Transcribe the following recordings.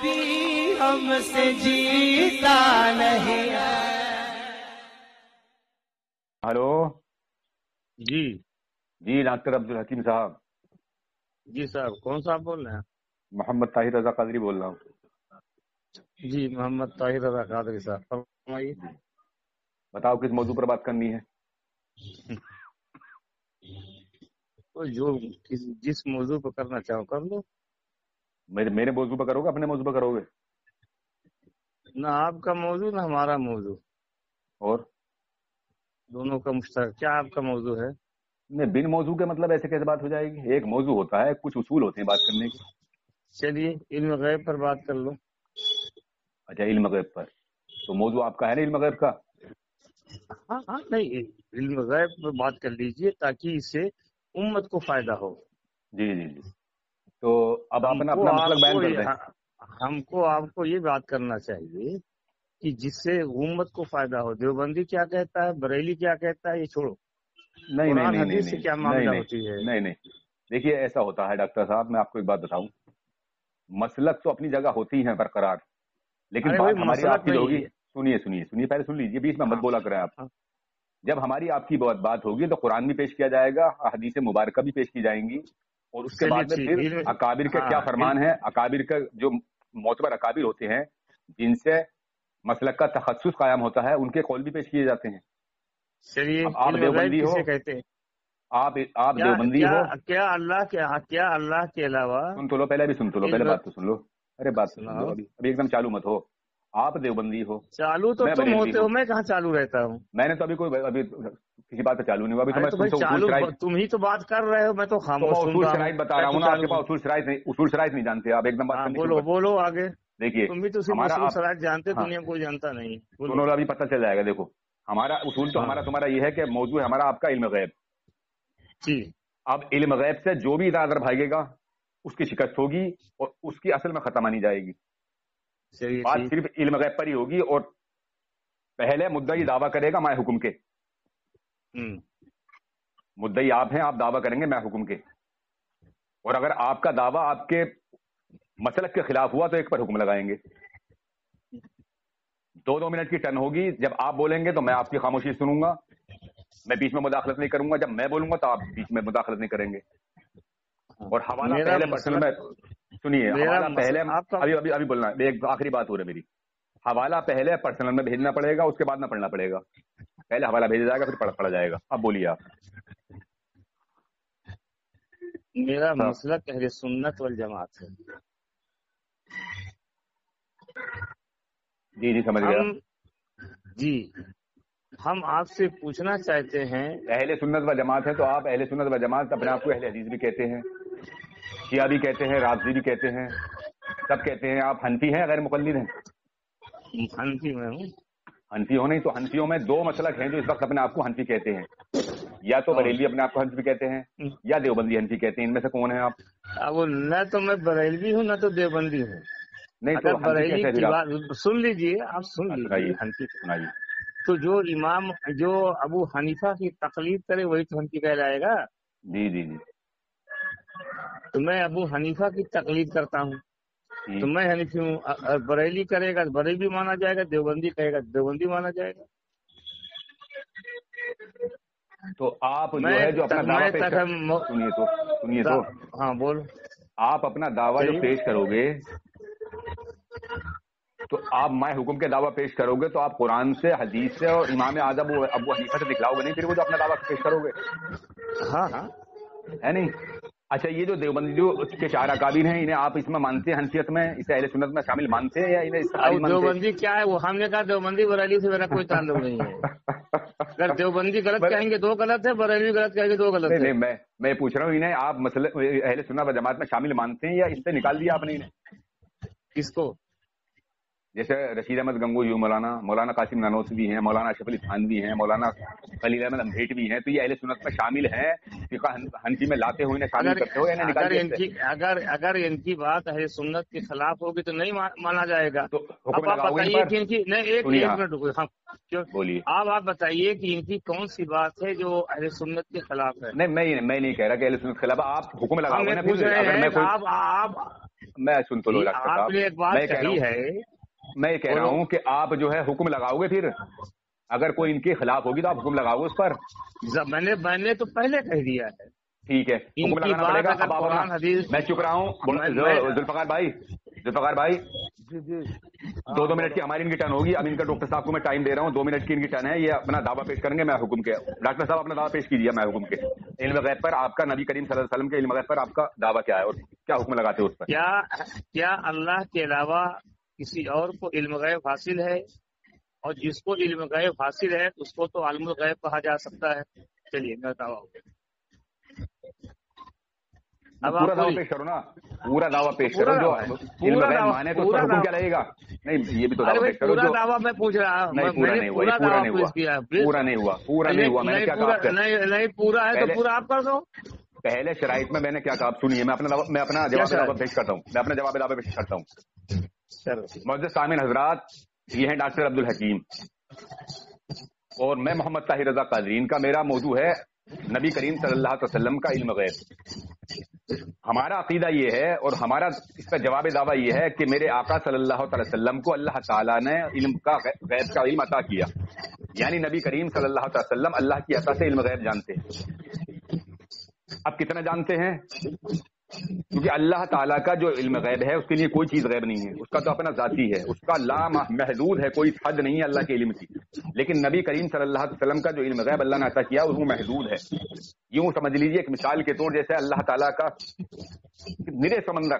بھی ہم سے جیتا نہیں ہے. ہلو جی جی ڈاکٹر عبدالحکیم صاحب. جی صاحب کون صاحب بول رہے ہیں؟ محمد طاہر رضا قادری بول رہا ہوں. جی محمد طاہر رضا قادری صاحب فرمائیے. بتاؤ کس موضوع پر بات کرنی ہے؟ تو جو جس موضوع پہ کرنا چاہو کر لو. میرے موضوع پر کرو گے اپنے موضوع پر کرو گے؟ نہ آپ کا موضوع نہ ہمارا موضوع، اور دونوں کا مشترک. کیا آپ کا موضوع ہے؟ نہیں، بن موضوع کے مطلب ایسے کیسے بات ہو جائے گی؟ ایک موضوع ہوتا ہے، کچھ اصول ہوتے ہیں بات کرنے کے. چلیے علم غیب پر بات کر لو. اچھا علم غیب پر، تو موضوع آپ کا ہے نا علم غیب کا. ہاں ہاں نہیں، علم غیب پر بات کر لیجئے تاکہ اس سے امت کو فائدہ ہو. جی جی جی. تو اب آپ اپنا مسلک بیان کر دیں. ہم کو آپ کو یہ بات کرنا چاہیے کہ جس سے امت کو فائدہ ہو. دیوبندی کیا کہتا ہے، بریلی کیا کہتا ہے، یہ چھوڑو. نہیں نہیں قرآن نہیں حدیث سے نہیں کیا نہیں معاملہ نہیں ہوتی ہے؟ نہیں نہیں. دیکھیے ایسا ہوتا ہے ڈاکٹر صاحب، میں آپ کو ایک بات بتاؤں. مسلک تو اپنی جگہ ہوتی ہیں برقرار، لیکن ارے بات بھائی ہماری آپ مسلک کی ہوگی. نہیں. سنیے سنیے سنیے، پہلے سن لیجیے، بیچ میں مت بولا کریں آپ. جب ہماری آپ کی بات ہوگی تو قرآن بھی پیش کیا جائے گا، حدیث مبارکہ بھی پیش کی جائیں گی، اور اس کے چلیے بعد میں ٹھیک. پھر اکابر کے کیا فرمان ہے، اکابر کا جو معتبر اکابر ہوتے ہیں جن سے مسلک کا تخصص قائم ہوتا ہے، ان کے قول بھی پیش کیے جاتے ہیں. چلیے اب آپ علم غیب دیوبندی ہو، کسے کہتے ہیں؟ آپ دیوبندی ہو. کیا اللہ کے علاوہ سن تو لو، پہلے بھی سن تو لو، پہلے بات تو سن لو. ارے بات تو سن لو، سناؤ. ابھی ایک دم چالو مت ہو. آپ دیوبندی ہو، چالو تو میں تم بریلوی ہوتے ہوں. ہو، میں کہاں چالو رہتا ہوں. میں نے تو ابھی کسی بات پہ چالو نہیں ہوا. ابھی تو ارے میں تو تم بھائی سے اصول چالو شرائط، تم ہی تو بات کر رہے ہو، میں تو تو میں خاموش سن اصول رہا ہوں. شرائط بتا میں رہا تو ہوں نا. آپ چالو. کے پاس اصول شرائط نہیں جانتے آپ. ایک دم بات ہاں کرنے شروع بولو کر. بولو آگے. دیکھیے تم بھی تو صرف ہمارا اصول آپ، شرائط جانتے، ہاں دنیا میں کوئی جانتا نہیں. بولو. سنو، ابھی پتہ چل جائے گا. دیکھو ہمارا اصول تو ہاں ہمارا تمہارا یہ ہے کہ موضوع ہے ہمارا آپ کا علم غیب. جی. اب علم غیب سے جو بھی ادھر بھاگے گا اس کی شکست ہوگی، اور اس کی اصل میں ختم آنی جائے گی. چلیے بات ٹھیک. صرف علم غیب پر ہی ہوگی، اور پہلے مدعی دعویٰ کرے گا میں حکم کے. مدعی آپ ہیں، آپ دعویٰ کریں گے میں حکم کے. اور اگر آپ کا دعویٰ آپ کے مسلک کے خلاف ہوا تو ایک پر حکم لگائیں گے. 2 منٹ کی ٹرن ہوگی. جب آپ بولیں گے تو میں آپ کی خاموشی سنوں گا، میں بیچ میں مداخلت نہیں کروں گا. جب میں بولوں گا تو آپ بیچ میں مداخلت نہیں کریں گے. اور حوالہ میرا پہلے پرسنل مسلک، میں سنیے. میرا حوالہ پہلے آپ کا. ابھی بولنا ہے. ایک آخری بات ہو رہی میری. حوالہ پہلے پرسنل میں بھیجنا پڑے گا، اس کے بعد نہ پڑھنا پڑے گا. پہلے حوالہ بھیجا جائے گا پھر پڑھا جائے گا. اب بولیے آپ. میرا مسلک اہل سنت والجماعت ہے. جی جی سمجھ گیا. جی ہم آپ سے پوچھنا چاہتے ہیں. اہل سنت و جماعت ہے تو آپ اہل سنت و جماعت اپنے آپ کو اہل حدیث بھی کہتے ہیں، شیعہ بھی کہتے ہیں، رافضی بھی کہتے ہیں، سب کہتے ہیں. آپ حنفی ہیں، غیر مقلد ہیں؟ حنفی میں ہوں. حنفی ہو نہیں تو حنفیوں میں 2 مسلک ہیں جو اس وقت اپنے آپ کو حنفی کہتے ہیں. یا تو کون؟ بریلوی اپنے آپ کو حنفی کہتے ہیں، یا دیوبندی حنفی کہتے ہیں. ان میں سے کون ہیں آپ؟ اب نہ تو میں بریلوی ہوں نہ تو دیوبندی ہوں. نہیں تو اگر حنفی بریلی کیسے ہیں کی پھر آپ؟ بات سن لیجئے، آپ سن لیجئے. سنائیے حنفی سنائیے. تو جو ابو حنیفہ کی تقلید کرے وہی تو حنفی کہلائے گا. جی جی جی. تو میں ابو حنیفہ کی تقلید کرتا ہوں تو میں حنفی ہوں. بریلی کرے گا بریلی مانا جائے گا، دیوبندی کہے گا دیوبندی مانا جائے گا. تو آپ جو ہے جو اپنا دعویٰ پیش کر، سنیے تو ہاں بولو. آپ اپنا دعویٰ جو پیش کرو گے تو آپ میں حکم کے دعویٰ پیش کرو گے تو آپ قرآن سے، حدیث سے اور امام اعظم ابو حنیفہ سے دکھلاؤ گے نہیں پھر وہ جو اپنا دعویٰ پیش کرو گے. ہاں ہاں ہے نہیں؟ اچھا یہ جو دیوبندی جو کے 4 اکابر ہیں انہیں آپ اس میں مانتے ہیں، حنفیت میں اسے اہل سنت میں شامل مانتے ہیں یا انہیں اس سے خارج اب مانتے دیوبندی کیا ہے؟ وہ ہم نے کہا دیوبندی بریلی سے میرا کوئی تعلق نہیں ہے. اگر دیوبندی غلط کہیں گے تو غلط ہے، بریلوی غلط کہیں گے تو غلط ہے. نہیں میں پوچھ رہا ہوں انہیں آپ اہل سنت و جماعت میں شامل مانتے ہیں یا اس سے نکال دیا آپ نے انہیں؟ کس کو؟ جیسے رشید احمد گنگوہی، مولانا قاسم نانوتوی ہیں، مولانا اشرف علی تھانوی ہیں، مولانا خلیل احمد امبھیٹوی ہیں. تو یہ اہل سنت میں شامل ہیں، فقہ حنفی میں لاتے ہوئے انہیں شامل کرتے ہو یا انہیں نکال دیا؟ اگر ان کی بات اہل سنت کے خلاف ہوگی تو نہیں مانا جائے گا. تو حکم اب آپ لگاؤ گے ان بتائیے پر؟ کہ ان کی ایک منٹ رکو. بولیے. اب آپ بتائیے کہ ان کی کون سی بات ہے جو اہل سنت کے خلاف ہے؟ نہیں میں نہیں کہہ رہا کہ اہل سنت کے خلاف. آپ حکم لگاؤ ہم گے یہ نا پوچھ پھر رہے اگر ہیں میں کہ کوئی. मैं सुन तो लो डॉक्टर साहब, आपने एक बात कही है, मैं कह रहा हूँ कि आप जो है हुक्म लगाओगे, फिर अगर कोई इनके खिलाफ होगी तो आप हुक्म लगाओगे उस पर। मैंने तो पहले कह दिया है, ठीक है, हुक्म लगाना पड़ेगा। अब कुरान हदीस, मैं चुप रहा हूँ। जुल्फकार भाई 2 मिनट की हमारी इनकी टर्न होगी। अब इनका डॉक्टर साहब को मैं टाइम दे रहा हूँ, 2 मिनट की इनकी टर्न है, ये अपना दावा पेश करेंगे, मैं हुक्म के। डॉक्टर साहब अपना दावा पेश कीजिए, मैं हुक्म के इल्म गैब पर आपका, नबी करीम सल्लल्लाहु अलैहि वसल्लम के इल्म गैब पर आपका दावा क्या है और क्या हुक्म लगाते हो उस पर? क्या अल्लाह के अलावा किसी और को इल्म गैब हासिल है? और जिसको इल्म गैब हासिल है उसको तो आलिमुल गैब कहा जा सकता है। चलिए मेरा दावा हो गया। अब पूरा दावा पेश करो ना, पूरा दावा पेश करो। जो इल्म गैब माने तो उसका हुक्म क्या लगेगा? नहीं, ये भी तो दावा पेश करो। पूरा दावा मैं पूछ रहा हूँ। नहीं, पूरा नहीं हुआ, पूरा नहीं हुआ। मैंने क्या कहा? नहीं पूरा है तो पूरा आप कर दो। पहले शराइत में मैंने क्या कहा सुनिए, मैं अपना जवाब पेश करता हूँ, मैं अपना जवाब दावा पेश करता हूँ। मुअज़्ज़िज़ सामिन हजरात, ये हैं डॉक्टर अब्दुल हकीम और मैं मोहम्मद ताहिर रजा कादरी। इनका मेरा मौजू है नबी करीम सल्लल्लाहु अलैहि वसल्लम का इल्म गैब। हमारा अकीदा ये है और हमारा इसका जवाब दावा ये है कि मेरे आका सल्लल्लाहु अलैहि वसल्लम को अल्लाह ताला ने इल्म का गैब का इल्म अता किया, यानी नबी करीम सल्लल्लाहु अलैहि वसल्लम अल्लाह की अता से इल्म गैब जानते हैं। अब कितना जानते हैं? क्योंकि अल्लाह ताला का जो इल्म गैब है उसके लिए कोई चीज गैब नहीं है, उसका तो अपना जाती है, उसका ला महदूद है, कोई हद नहीं है अल्लाह के इल्म की। लेकिन नबी करीम सल्लल्लाहु अलैहि वसल्लम का जो इल्म गैब अल्लाह ने अता किया वो महदूद है। यूं समझ लीजिए एक मिसाल के तौर जैसे अल्लाह ताला का निरे समंदर,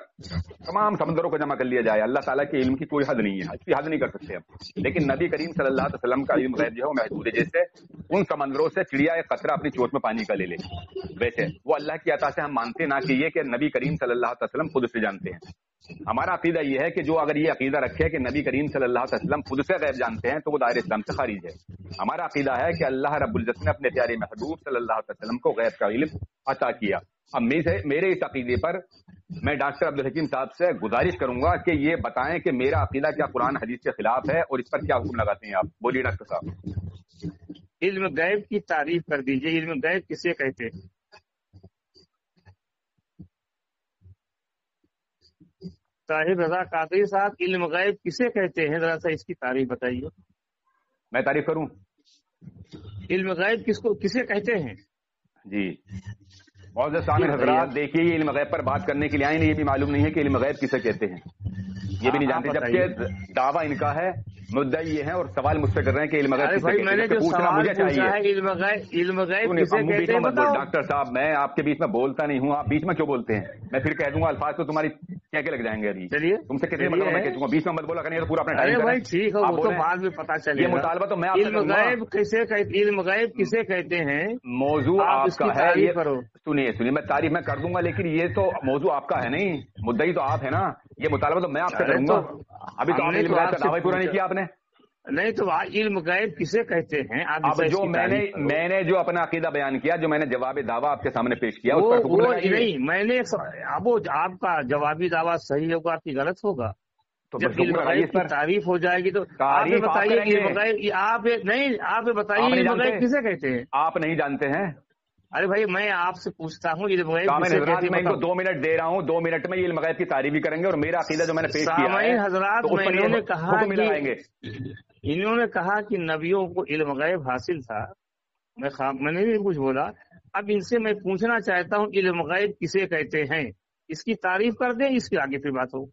तमाम समंदरों को जमा कर लिया जाए, अल्लाह ताला के इल्म की कोई हद नहीं है, इसकी हद नहीं कर सकते हम। लेकिन नबी करीम सल्लल्लाहु अलैहि वसल्लम का इल्म गैब जो है वो महदूद है। जैसे उन समंदरों से चिड़िया एक कतरा अपनी चोट में पानी का ले ले, वैसे वो अल्लाह की अता से हम मानते ना कि ये कि नबी करीम सल्लल्लाहु अलैहि वसल्लम खुद से जानते हैं। हमारा अकीदा ये है कि जो अगर ये अकीदा रखे कि नबी करीम सल्लल्लाहु अलैहि वसल्लम खुद से गैब जानते हैं तो वो दायरे इस्लाम से खारिज है। हमारा अकीदा है कि अल्लाह रब्बुल इज्जत ने अपने प्यारे महबूब सल्लल्लाहु अलैहि वसल्लम को गैब का इल्म अता किया। अब मेरे इस अकीदे पर मैं डॉक्टर अब्दुल हकीम साहब से गुजारिश करूंगा कि ये बताएं कि मेरा अकीदा क्या कुरान हदीस के खिलाफ है और इस पर क्या हुक्म लगाते हैं आप। बोलिए डॉक्टर साहब। इल्म गैब की तारीफ कर दीजिए। इल्म गैब किसे कहते हैं? साहिब रजा कादरी साहब, इल्म गैब किसे कहते हैं? जरा सा इसकी तारीफ बताइए। मैं तारीफ करूं? इल्म गैब किसे कहते हैं? जी मुअज़्ज़िज़ सामिन हज़रात, देखिए ये इल्म गैब पर बात करने के लिए आए, ये भी मालूम नहीं है कि इल्म गैब किसे कहते हैं, ये भी नहीं जानते, जबकि दावा इनका है, मुद्दा ये है और सवाल मुझसे कर रहे हैं कि इल्म गैब किसे कहते हैं। मैंने जो सवाल पूछा है इल्म गैब किसे कहते हैं बताओ। डॉक्टर साहब मैं आपके बीच में बोलता नहीं हूँ, आप बीच में क्यों बोलते हैं? मैं फिर कह दूंगा अल्फाज तो तुम्हारी क्या लग जाएंगे अभी। चलिए तुमसे कितने मतलब मैं कह दूंगा, बीच में मत बोला करें तो पूरा अपना टाइम। भाई ठीक है, वो तो बाद में पता चलेगा। ये मुतालबा तो मैं इल्म गैब किसे कहते हैं? मौजू आपका है ये, सुनिए मैं तारीफ मैं कर दूंगा, लेकिन ये तो मौजू आपका है नहीं, मुद्दई तो आप है ना, ये मुतालबा तो मैं आपसे करूंगा। अभी तो आपने इल्म गैब का दावा पूरा नहीं किया आपने। नहीं तो इल्म गैब किसे कहते हैं? अब जो मैंने जो अपना अकीदा बयान किया, जो मैंने जवाबी दावा आपके सामने पेश किया, वो नहीं, मैंने अब आपका जवाबी दावा सही होगा कि गलत होगा? तो जब इल्म गैब की तारीफ हो जाएगी तो आप बताइए इल्म गैब, आप बताइए इल्म गैब किसे कहते हैं? आप नहीं जानते हैं? अरे भाई मैं आपसे पूछता हूँ इल्म गैब किसे कहते हैं? मैं इनको 2 मिनट दे रहा हूँ, 2 मिनट में ये इल्म गैब की तारीफ भी करेंगे और मेरा अकीदा जो मैंने पेश किया है हजरात, इन्होंने कहा कि नबियों को इल्म गैब हासिल था, मैंने भी कुछ बोला। अब इनसे मैं पूछना चाहता हूँ इल्म गैब किसे कहते हैं, इसकी तारीफ कर दें, इसके आगे फिर बात हो।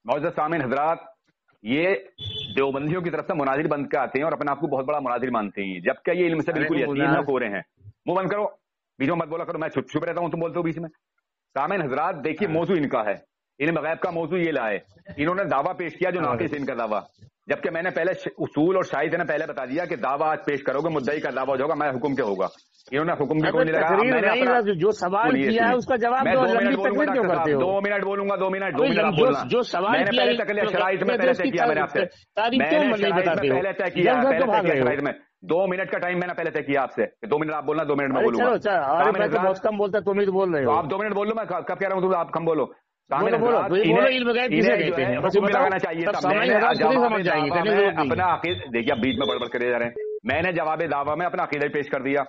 मुअज़्ज़िज़ सामिन हज़रात, ये देवबंदियों की तरफ से मुनाजिर बन के आते हैं और अपने आप को बहुत बड़ा मुनाजिर मानते हैं, जबकि ये इल्म से बिल्कुल यकीन न हो रहे हैं। मुंह बंद करो, बीच में मत बोला करो, मैं चुप रहता हूँ, तुम बोलते हो बीच में। सामिन हज़रात देखिए मौजू इनका है, इल्म गैब का मौजू ये लाए, इन्होंने दावा पेश किया जो नाफिस है इनका दावा, जबकि मैंने पहले उसूल और शाहिद ने पहले बता दिया कि दावा आज पेश करोगे मुद्दई का दावा होगा, मैं हुक्म के होगा। इन्होंने हुक्म के कोई नहीं लगाया। जो सवाल किया है उसका जवाब दो। 2 मिनट बोलूंगा, 2 मिनट बोलूंगा, 2 मिनट बोलना। जो सवाल मैंने पहले तक लिया शराइत में, पहले तय किया मैंने आपसे, पहले तय किया शराइत में 2 मिनट का टाइम मैंने पहले तय किया आपसे, 2 मिनट आप बोलना, 2 मिनट में बोलूंगा। बहुत कम बोलता, तुम ही तो बोल रहे हो। आप 2 मिनट बोल लो, मैं कब कह रहा हूँ आप कम बोलो। लगाना चाहिए अपना अकीदा। देखिए आप बीच में बड़बड़ करे जा रहे हैं। मैंने जवाब दावा में अपना अकीदा पेश कर दिया,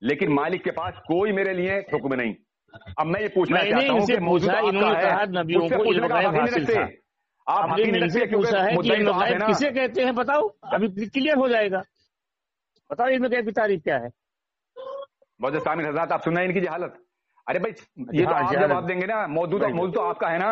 लेकिन मालिक के पास कोई मेरे लिए हुक्म नहीं, अब मैं ये पूछना चाहता हूँ कि पूछा, इन्होंने कहा नबियों को इल्म गैब हासिल था। आप इनसे पूछा है कि इल्म गैब किसे कहते हैं, बताओ, अभी क्लियर हो जाएगा। बताओ इल्म गैब की तारीफ क्या है। बहुत सामिल हजरात, आप सुन रहे हैं इनकी हालत। अरे भाई ये तो आप जवाब देंगे ना, मौजूद तो आपका है ना।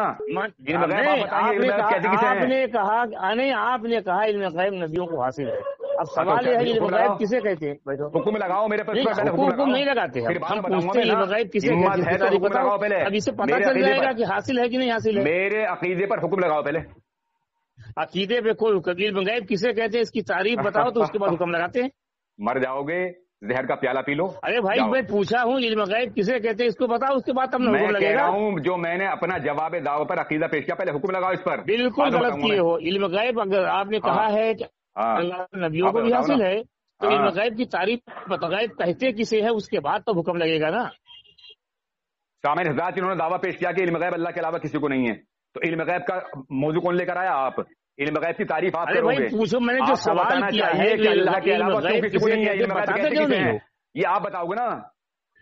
आपने कहा नहीं, आपने कहा इल्म गैब नबियों को हासिल है। अब सवाल ये है इल्म गैब किसे कहते हैं। हुक्म लगाओ मेरे पर। हुक्म नहीं लगाते हैं, हम पूछते हैं इल्म गैब किसे कहते हैं, बताओ पहले। अब इससे पता चल जाएगा कि हासिल है कि नहीं हासिल है। मेरे अकीदे पर हुक्म लगाओ पहले। अकीदे पे कोई इल्म गैब किसे कहते हैं इसकी तारीफ बताओ, तो उसके बाद हुक्म लगाते हैं। मर जाओगे, जहर का प्याला पी लो। अरे भाई मैं पूछा हूँ इल्म गैब किसे कहते हैं इसको बताओ, उसके बाद तब हुक्म लगेगा। मैं कह रहा हूँ जो मैंने अपना जवाब दावा पर अकीदा पेश किया, पहले हुक्म लगाओ इस पर। बिल्कुल गलत किए हो। इल्म गैब अगर आपने कहा है कि अल्लाह नबियों को भी हासिल है, तो इल्म गैब की तारीफ गैब कहते किसे है, उसके बाद तो हुक्म लगेगा ना। सामने हज़रात इन्होंने दावा पेश किया कि इल्म गैब अल्लाह के अलावा किसी को नहीं है, तो इल्म गैब का मौजू कौन लेकर आया? आप। इल्म गैब की तारीफ आप करोगे। भाई पूछो, मैंने जो सवाल किया है कि अल्लाह के अलावा किसी को नहीं है, इल्म गैब कहते किसे है, ये आप बताओगे ना।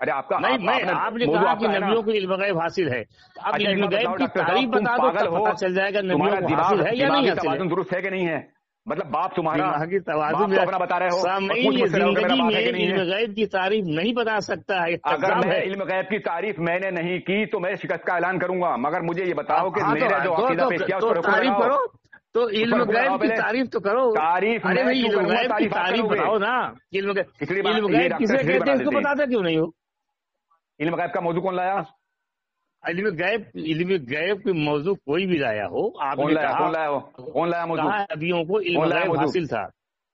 अरे आपका नहीं, आपने कहा कि नबियों को इल्म गैब हासिल है, अब इल्म गैब की तारीफ बता दो, तब पता चल जाएगा नबियों को हासिल है या नहीं हासिल है। दुरुस्त है कि नहीं है? मतलब बाप तुम्हारा अपना बता रहे हो, जिंदगी में इल्म गैब की तारीफ नहीं बता सकता है। अगर मैं इल्म गैब की तारीफ मैंने नहीं की तो मैं शिकस्त का ऐलान करूंगा, मगर मुझे ये बताओ कि मेरा जो अकीदा पेश किया उसको तारीफ करो, तो इल्म गैब की तारीफ तो करो। तारीफ अरे भाई इल्म गैब की तारीफ बताओ ना। इल्म गैब किसे कहते हैं इसको बताते क्यों नहीं हो? इल्म गैब का मौजू कौन लाया? इल्म गैब के मौजू कोई भी लाया हो, आपने कहा कौन लाया मौजू? नबियों को इल्म गैब हासिल था।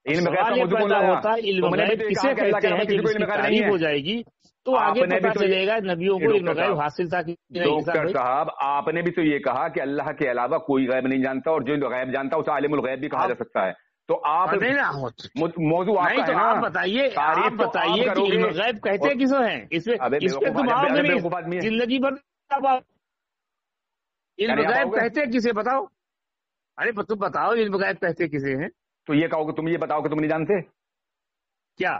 इल्म गैब का मौजू कौन लाया होता है इल्म गैब किसे कहते हैं कि इसकी तारीफ हो जाएगी, तो आगे पता चलेगा नबियों को इल्म गैब हासिल था कि नहीं। डॉक्टर साहब, आपने भी तो ये कहा कि अल्लाह के अलावा कोई गैब नहीं जानता, और जो गैब जानता है उसे आलिमुल गैब भी कहा जा सकता है। तो आप मौजू आपका है ना, आप बताइए कि इल्म गैब कहते किसे हैं? इसपे तुम आओगे नहीं जिंदगी भर। इल्म गैब कहते किसे बताओ? अरे तुम बताओ इल्म गैब कहते किसे हैं? तो ये कहोगे, तुम ये बताओ कि तुम नहीं जानते क्या?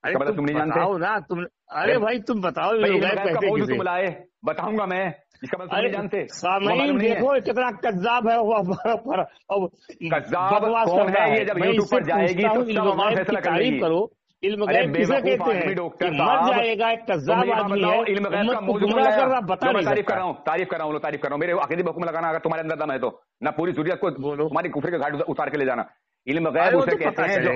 अरे तुम नहीं जानते ना तुम। अरे भाई तुम बताओ इल्म गैब कहते किसे? तुम लाए, बताऊंगा मैं, इसका मतलब तुम नहीं जानते। सामईन देखो कितना कज्जाब है वो। कज्जाब कौन है? ये जब यूट्यूब पर जाएगी तो इल्म गैब की तारीफ करो। इल्म गैब किसे कहते हैं? डॉक्टर मर जाएगा, एक कज्जाब आदमी है, इल्म गैब का मौजू गुमराह कर रहा, बता नहीं तारीफ कर रहा हूँ मेरे अकीदे पे हुक्म लगाना, अगर तुम्हारे अंदर दम है तो ना पूरी ज़ुर्रियत को तुम्हारी कुफर के घाट उतार के ले जाना। इल्म गैब उसे कहते हैं जो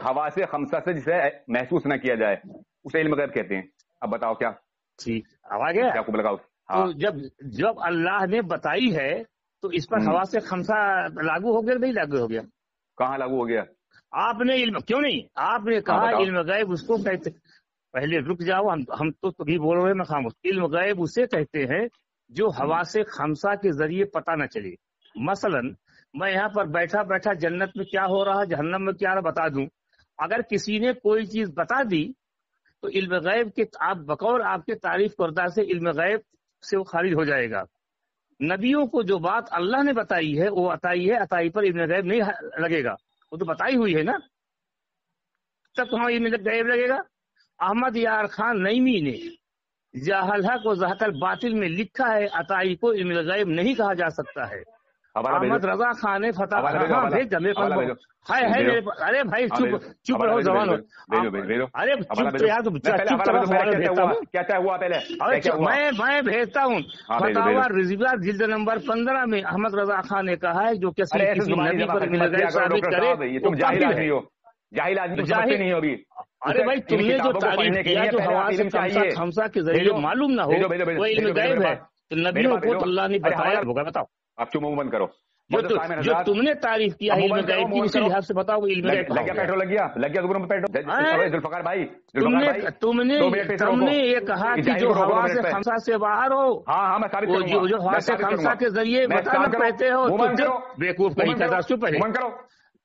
हवा से खमसा से जिसे महसूस न किया जाए, उसे इल्म गैब कहते हैं। अब बताओ क्या? ठीक, आवाज है क्या लगाओ। तो जब अल्लाह ने बताई है तो इस पर हवा से खमसा लागू हो गया नहीं लागू हो गया? कहाँ लागू हो गया? आपने इल्म क्यों नहीं, आपने कहा इल्म गैब उसको कहते। पहले रुक जाओ, हम तो भी बोल रहे हैं, मैं खामोश। इल्म गैब उसे कहते हैं जो हवा से खमसा के जरिए पता न चले। मसलन मैं यहाँ पर बैठा बैठा जन्नत में क्या हो रहा, जहन्नम में क्या बता दूं। अगर किसी ने कोई चीज बता दी तो इल्म गैब के आप बकौल आपके तारीफ करदा से इल्म गैब से वो खारिज हो जाएगा। नबियों को जो बात अल्लाह ने बताई है वो अताई है, अताई पर इल्म गैब नहीं लगेगा, वो तो बताई हुई है ना, तब तो इल्म गैब लगेगा। अहमद यार खान नईमी ने जाहलहा को जहकल बातिल में लिखा है, अताई को इल्म गैब नहीं कहा जा सकता है। अहमद रजा खान ने फतह अरे भाई चुप रहो जवान हो। अरे चुप तो यार, चुप क्या हुआ पहले? मैं भेजता हूँ फतावा रिजवा जिल्द नंबर 15 में अहमद रजा खान ने कहा है जो किसी नबी पर इल्म गैब साबित करे। तुम जाहिल आदमी हो, जाहिल आदमी समझते नहीं हो अभी। अरे भाई तुमने जो तारीफ किया जो हवा से खमसा के जरिए मालूम ना हो वो इल्म गैब है, तो नबियों को अल्लाह ने बताया होगा। बताओ, आप चुप मुंह बंद करो। जो तुमने तारीफ किया है इल्म गैब की, इसी लिहाज से बताओ इल्म गैब लग गया, पेट्रोल लग गया पेट्रोल। जुल्फकार भाई, तुमने ये कहा कि जो हवा से खमसा से बाहर हो, हाँ मैं साबित करूंगा, जो हवा से खमसा के जरिए बताना कहते हो, बेवकूफ कहीं का चुप है,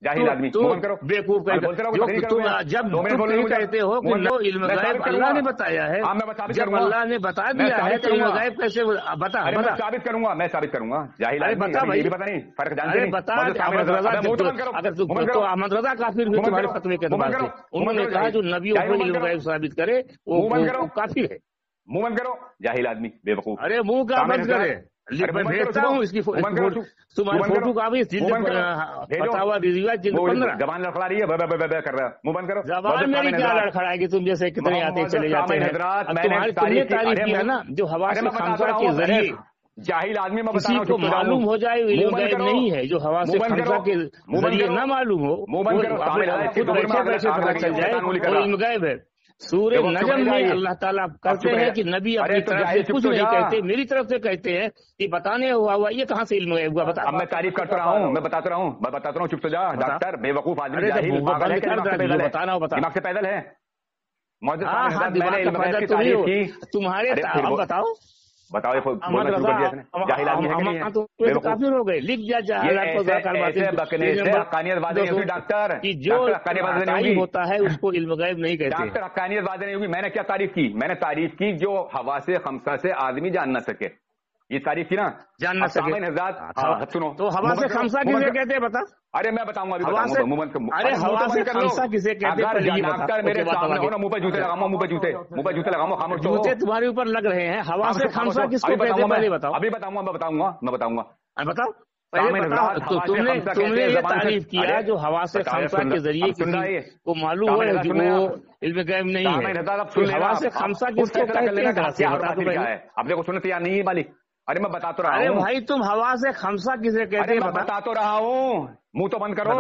जाहिल आदमी, बेवकूफ जब तुम कहते हो कि इल्म गैब अल्लाह ने बताया है, जब अल्लाह ने बता दिया है तो इल्म गैब कैसे बता? साबित करूंगा जाहिल आदमी, बता भाई, पता नहीं फर्क जानते नहीं। बता अगर तो अहमद रजा काफिर हुए तुम्हारे फतवे के एतबार से, उन्होंने कहा जो नबियों को इल्म गैब साबित करे वो काफिर है। मुंह बंद करो जाहिल आदमी बेवकूफ। अरे मुंह का बंद करे, मैं भेजता हूँ इसकी तुम्हारी फोटो का भी जबान लड़खड़ा रही है, कर रहा है, मुंह बंद करो। जबान मेरी क्या लड़खड़ाएगी, तुम जैसे कितने आते चले जाते हैं। तुमने तारीफ की है ना जो हवा से खमसा के जरिए जाहिल आदमी में किसी को मालूम हो जाए नहीं है, जो हवा से खमसा के जरिए ना मालूम हो खुद बैठे बैठे पता चल जाए वो इल्म गैब है। सूरह नजम में अल्लाह ताला कहते हैं कि नबी अपनी तरफ से कुछ नहीं कहते, मेरी तरफ से कहते हैं कि बताने हुआ ये कहाँ से इल्म हुआ बता। अब मैं तारीफ करता रहा हूँ, मैं बताता रहा हूँ, चुप तो जा डॉक्टर बेवकूफ आदमी, बताना दिमाग से पैदल है। तुम्हारे बताओ जाहिल आदमी तो काफी हो गए, लिख जा डॉक्टर कि जो होता है उसको इल्म गैब नहीं कहते। डॉक्टर हक्कानियत बात नहीं होगी। मैंने क्या तारीफ की? मैंने तारीफ की जो हवा से खमसा से आदमी जान न सके, ये तारीफ की ना, जान न सके। सुनो तो हवा से खमसा किसे कहते हैं बता? अरे मैं बताऊंगा अभी, अरे हवा से खमसा किसे कहते हैं? डॉक्टर मेरे सामने हो ना, मुंह पे जूते लगाऊंगा, मुंह पे जूते लगाऊंगा, खामोश। जूते तुम्हारे ऊपर लग रहे हैं, हवा से खमसा किसको कहते हैं पहले बताओ। अभी बताऊंगा, मैं बताऊंगा बताओ पहले बताओ। तो तुमने ये तारीफ किया जो हवा से खमसा के जरिए किसी को मालूम हो जो वो इल्म गैब नहीं है। हवा से खमसा किसको कहते हैं? अपने को सुनने तैयार नहीं है मालिक। अरे मैं बता तो रहा हूँ। अरे भाई तुम हवा से खमसा किसे कहते हैं? बता तो रहा हूँ, मुंह तो बंद करो।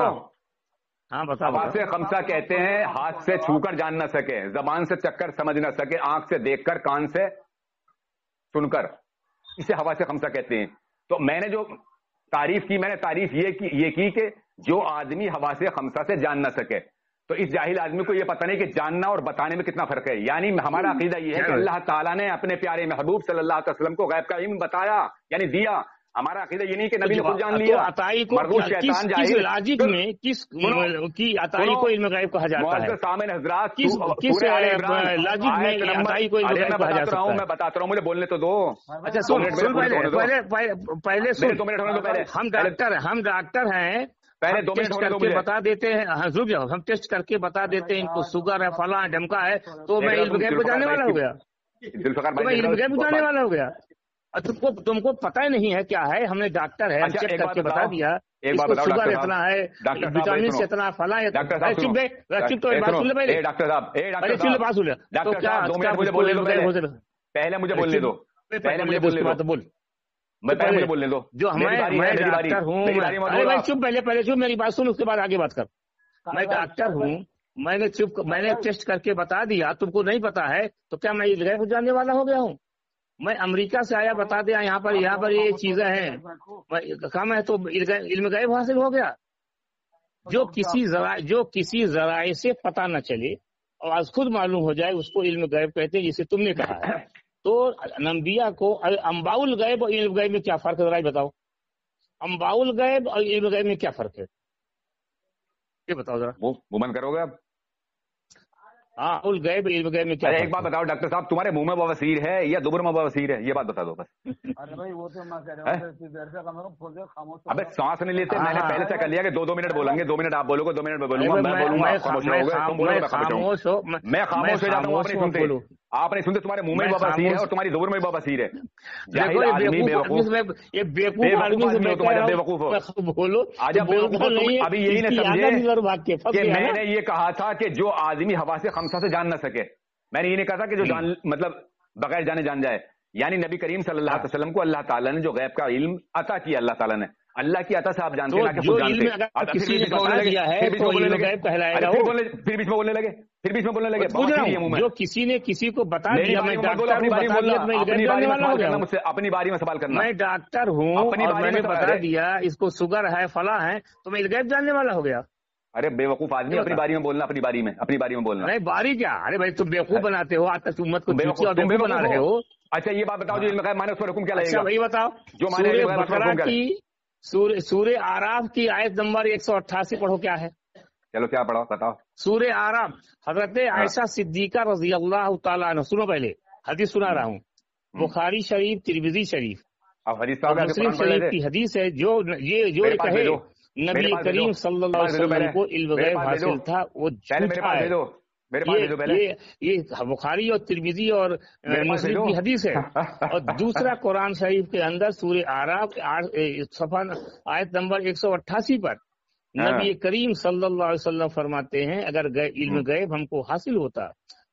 हाँ बताओ। हवा से खमसा कहते हैं हाथ से छूकर जान न सके, जबान से चक्कर समझ न सके, आंख से देखकर, कान से सुनकर, इसे हवा से खमसा कहते हैं। तो मैंने जो तारीफ की, मैंने तारीफ ये की कि जो आदमी हवा से खमसा से जान न सके। तो इस जाहिल आदमी को ये पता नहीं कि जानना और बताने में कितना फर्क है। यानी हमारा अकीदा ये है कि अल्लाह ताला ने अपने प्यारे महबूब सल्लल्लाहु अलैहि वसल्लम को गैब का इल्म बताया, यानी दिया। हमारा अकीदा ये नहीं कि नबी ने खुद जान लिया। अताई को किस लॉजिक में की अताई को इल्म गैब कहा जाता है? सामने हजरात किस लॉजिक में अताई को इल्म गैब कहा जाता है? मैं बताता रहा हूँ, मुझे बोलने तो दो। अच्छा सुन पहले सुन, हम डॉक्टर हैं, पहले 2 मिनट करके बता देते हैं। हाँ रुक जाओ, हम टेस्ट करके बता देते हैं इनको शुगर है, फला है, ढमका है, तो मैं इल्म गैब को जाने वाला हो गया। तो मैं इल्म गैब को जाने वाला हो गया। तुमको पता ही नहीं है क्या है। हमने डॉक्टर है, चेक करके बता दिया इसको शुगर इतना है, विटामिन से इतना, फला है। चुप तो एक बात सुन ले पहले। डॉक्टर साहब बात सुन ले। तो क्या मुझे बोलने दो, पहले मुझे बोलने दो, बोल मैं पहले मुझे बोलने दो। जो मैं डॉक्टर हूँ, अरे भाई चुप, पहले चुप, मेरी बात सुन, उसके बाद आगे बात कर। मैं डॉक्टर हूँ, मैंने टेस्ट करके बता दिया, तुमको नहीं पता है तो क्या मैं इल्म गैब को जानने वाला हो गया हूँ? मैं अमेरिका से आया, बता दिया यहाँ पर ये चीजें हैं, कम है तो इल्म गैब हासिल हो गया। जो किसी जराए से पता न चले और आज खुद मालूम हो जाए उसको इल्म गैब कहते हैं, जिसे तुमने कहा है। तो नंबिया को अम्बाउल गैब और इल्म गैब में क्या फर्क है? बताओ, अम्बाउल गैब और इल्म गैब में क्या फर्क है, ये बताओ जरा। वो बंद करोगे अब? हाँ, उल गैब इल्म गैब में क्या? एक बात बताओ डॉक्टर साहब, तुम्हारे मुंह में बवासीर है या दुबर में बवासीर है? ये बात बता दो बस। अरे भाई वो तो मैं कह रहा हूँ खामोश। अबे सांस नहीं लेते, मैंने पहले से कर लिया कि 2 मिनट बोलेंगे, 2 मिनट आप बोलोगे, 2 मिनट में बोलूंगा, मैं बोलूंगा, मैं खामोश हो जाता हूँ, आप नहीं सुनते, आप नहीं सुनते। तुम्हारे मुंह में बवासीर है और तुम्हारी दुबर में बवासीर है। बेवकूफ हो बोलो, अभी यही नहीं समझे कि मैंने ये कहा था कि जो आदमी हवा से खमसा से जान न सके, मैंने ये नहीं कहा था कि जो जान मतलब बगैर जाने जान जाए। यानी नबी करीम सल्लल्लाहु अलैहि वसल्लम को अल्लाह ताला ने जो गैब का इल्म अता किया, अल्लाह ताला ने, अल्लाह की अता से आप जानते हैं ना कि खुद जानते। किसी ने बता दिया है तो इल्म गैब कहलाएगा। फिर बीच में बोलने लगे, जो किसी ने किसी को बता दिया, मैं डॉक्टर अपनी बारी में सवाल करना। मैं डॉक्टर हूँ और मैंने बता दिया इसको शुगर है, फला है, तो मैं इल्म गैब जानने वाला हो गया। अरे बेवकूफ आदमी, अपनी बारी में बोलना, अपनी बारी में बोलना। नहीं बारी क्या? अरे भाई तुम बेवकूफ बनाते हो, आज तक उम्मत को बेवकूफ बना रहे हो। अच्छा ये बात बताओ, जो इल्म गैब माने उस पर हुक्म क्या लगेगा? वही बताओ। जो माने बकरा की सूरह आराफ की आयत नंबर 188 पढ़ो, क्या है? चलो क्या पढ़ो बताओ। सूरह आराफ, हजरत आयशा सिद्दीका रजी अल्लाह तआला अन्हा, सुनो पहले हदीस सुना रहा हूँ, बुखारी शरीफ, तिरमिजी शरीफ और मुस्लिम शरीफ की हदीस है। जो कहे नबी करीम सल्लल्लाहु अलैहि वसल्लम को इल्म गैब हासिल था, वो झूठा है, میرے پاس بھیجو پہلے. یہ بخاری اور ترمذی اور مسلم کی حدیث ہے. اور دوسرا قرآن شریف کے اندر سورہ اعراف صفحہ آیت نمبر 188 پر نبی کریم صلی اللہ علیہ وسلم فرماتے ہیں اگر علم غیب ہم کو حاصل ہوتا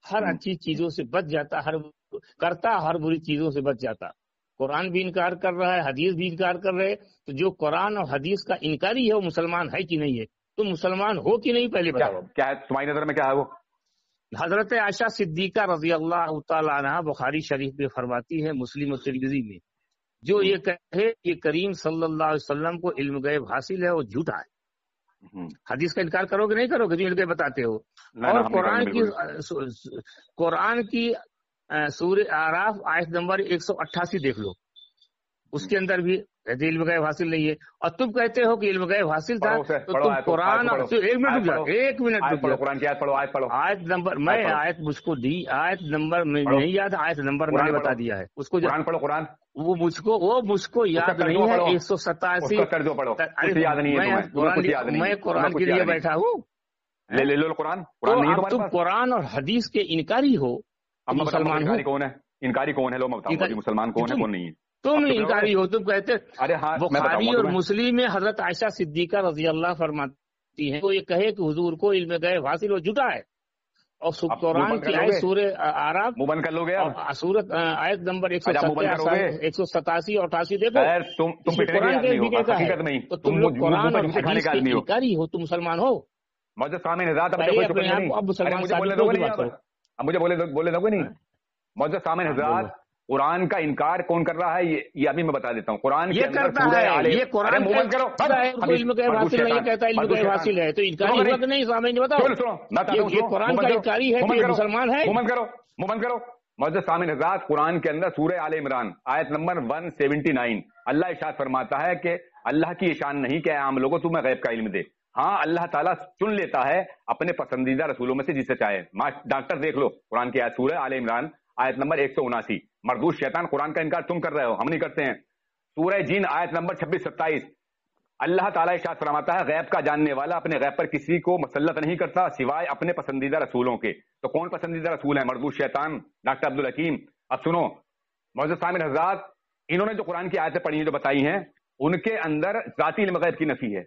ہر اچھی چیزوں سے بچ جاتا، ہر بری چیزوں سے بچ جاتا. قرآن بھی انکار کر رہا ہے، حدیث بھی انکار کر رہے. تو جو قرآن اور حدیث کا انکاری ہے وہ مسلمان ہے کہ نہیں ہے؟ تم مسلمان ہو کہ نہیں پہلے بتاؤ. کیا ہے تمہاری نظر میں، کیا ہے وہ؟ حضرت عائشہ صدیقہ رضی اللہ تعالیٰ عنہ بخاری شریف میں فرماتی ہے، مسلم و ترمذی میں، جو یہ کہے کہ کریم صلی اللہ علیہ وسلم کو علم غیب حاصل ہے وہ جھوٹا ہے. حدیث کا انکار کرو گے نہیں کرو گے؟ علم غیب بتاتے ہو. اور قرآن کی سورہ اعراف آیت نمبر 188 دیکھ لو، اس کے اندر بھی علم غیب حاصل نہیں ہے. اور تم کہتے ہو کہ علم غیب حاصل تھا تو تم قرآن. ایک منٹ قرآن کی آیت پڑھو، آیت پڑھو. آیت نمبر میں آیت مجھ کو دی، آیت نمبر نہیں یاد، آیت نمبر میں نے بتا دیا ہے اس کو. قرآن پڑھو، قرآن وہ مجھ کو یاد نہیں ہے. 187 میں قرآن کے لیے بیٹھا ہوں. لے لو قرآن. تم قرآن اور حدیث کے انکاری ہو. مسلمان کون ہے؟ انکاری کون ہے؟ لو میں بتاؤں مسلمان کون ہے کون نہیں ہے. تم انکاری ہو. تم کہتے بخاری اور مسلم میں حضرت عائشہ صدیقہ رضی اللہ فرماتی ہیں وہ یہ کہے کہ حضور کو علم غیب حاصل ہو جھوٹا ہے. اور قرآن کی آیت سورہ اعراف منہ بند کر لو گے سورت آیت نمبر 187 اور 88 دیکھو. تم لوگ قرآن اور حدیث کے انکاری ہو. تم مسلمان ہو. اب مجھے بولے دو گے نہیں؟ معزز سامعین حضرات، قرآن کا انکار کون کر رہا ہے یہ ابھی میں بتا دیتا ہوں. قرآن یہ کرتا ہے، یہ قرآن علم غیب حاصل نہیں کہتا، علم غیب حاصل ہے تو انکاری ہوا کہ نہیں؟ سامعین بتاؤ. یہ قرآن کا انکاری ہے کہ مسلمان ہے. منہ بند کرو. معزز سامعین حضرات، قرآن کے اندر سورہ آل عمران آیت نمبر 179 اللہ ارشاد فرماتا ہے کہ اللہ کی یہ شان نہیں کہ عام لوگوں تمہیں غیب کا علم دے. ہاں اللہ تعالیٰ چن لیتا ہے اپنے پسندیدہ رسولوں میں سے جسے چاہے. ڈاکٹر دیکھ لو قرآن کی آیت سورہ آل عمران آیت نمبر 179. مردود شیطان، قرآن کا انکار تم کر رہے ہو، ہم نہیں کرتے ہیں. سورہ جن آیت نمبر 26-27 اللہ تعالیٰ ارشاد فرماتا ہے غیب کا جاننے والا اپنے غیب پر کسی کو مسلط نہیں کرتا سوائے اپنے پسندیدہ رسولوں کے. تو کون پسندیدہ رسول ہیں؟ مردود شیطان، ڈاکٹر عبدالحکیم. اب سنو معزز سامعین حضرات، انہوں نے جو قرآن کی آیتیں پڑھی ہیں جو بتائی ہیں ان کے اندر ذاتی علم غیب کی نفی ہے.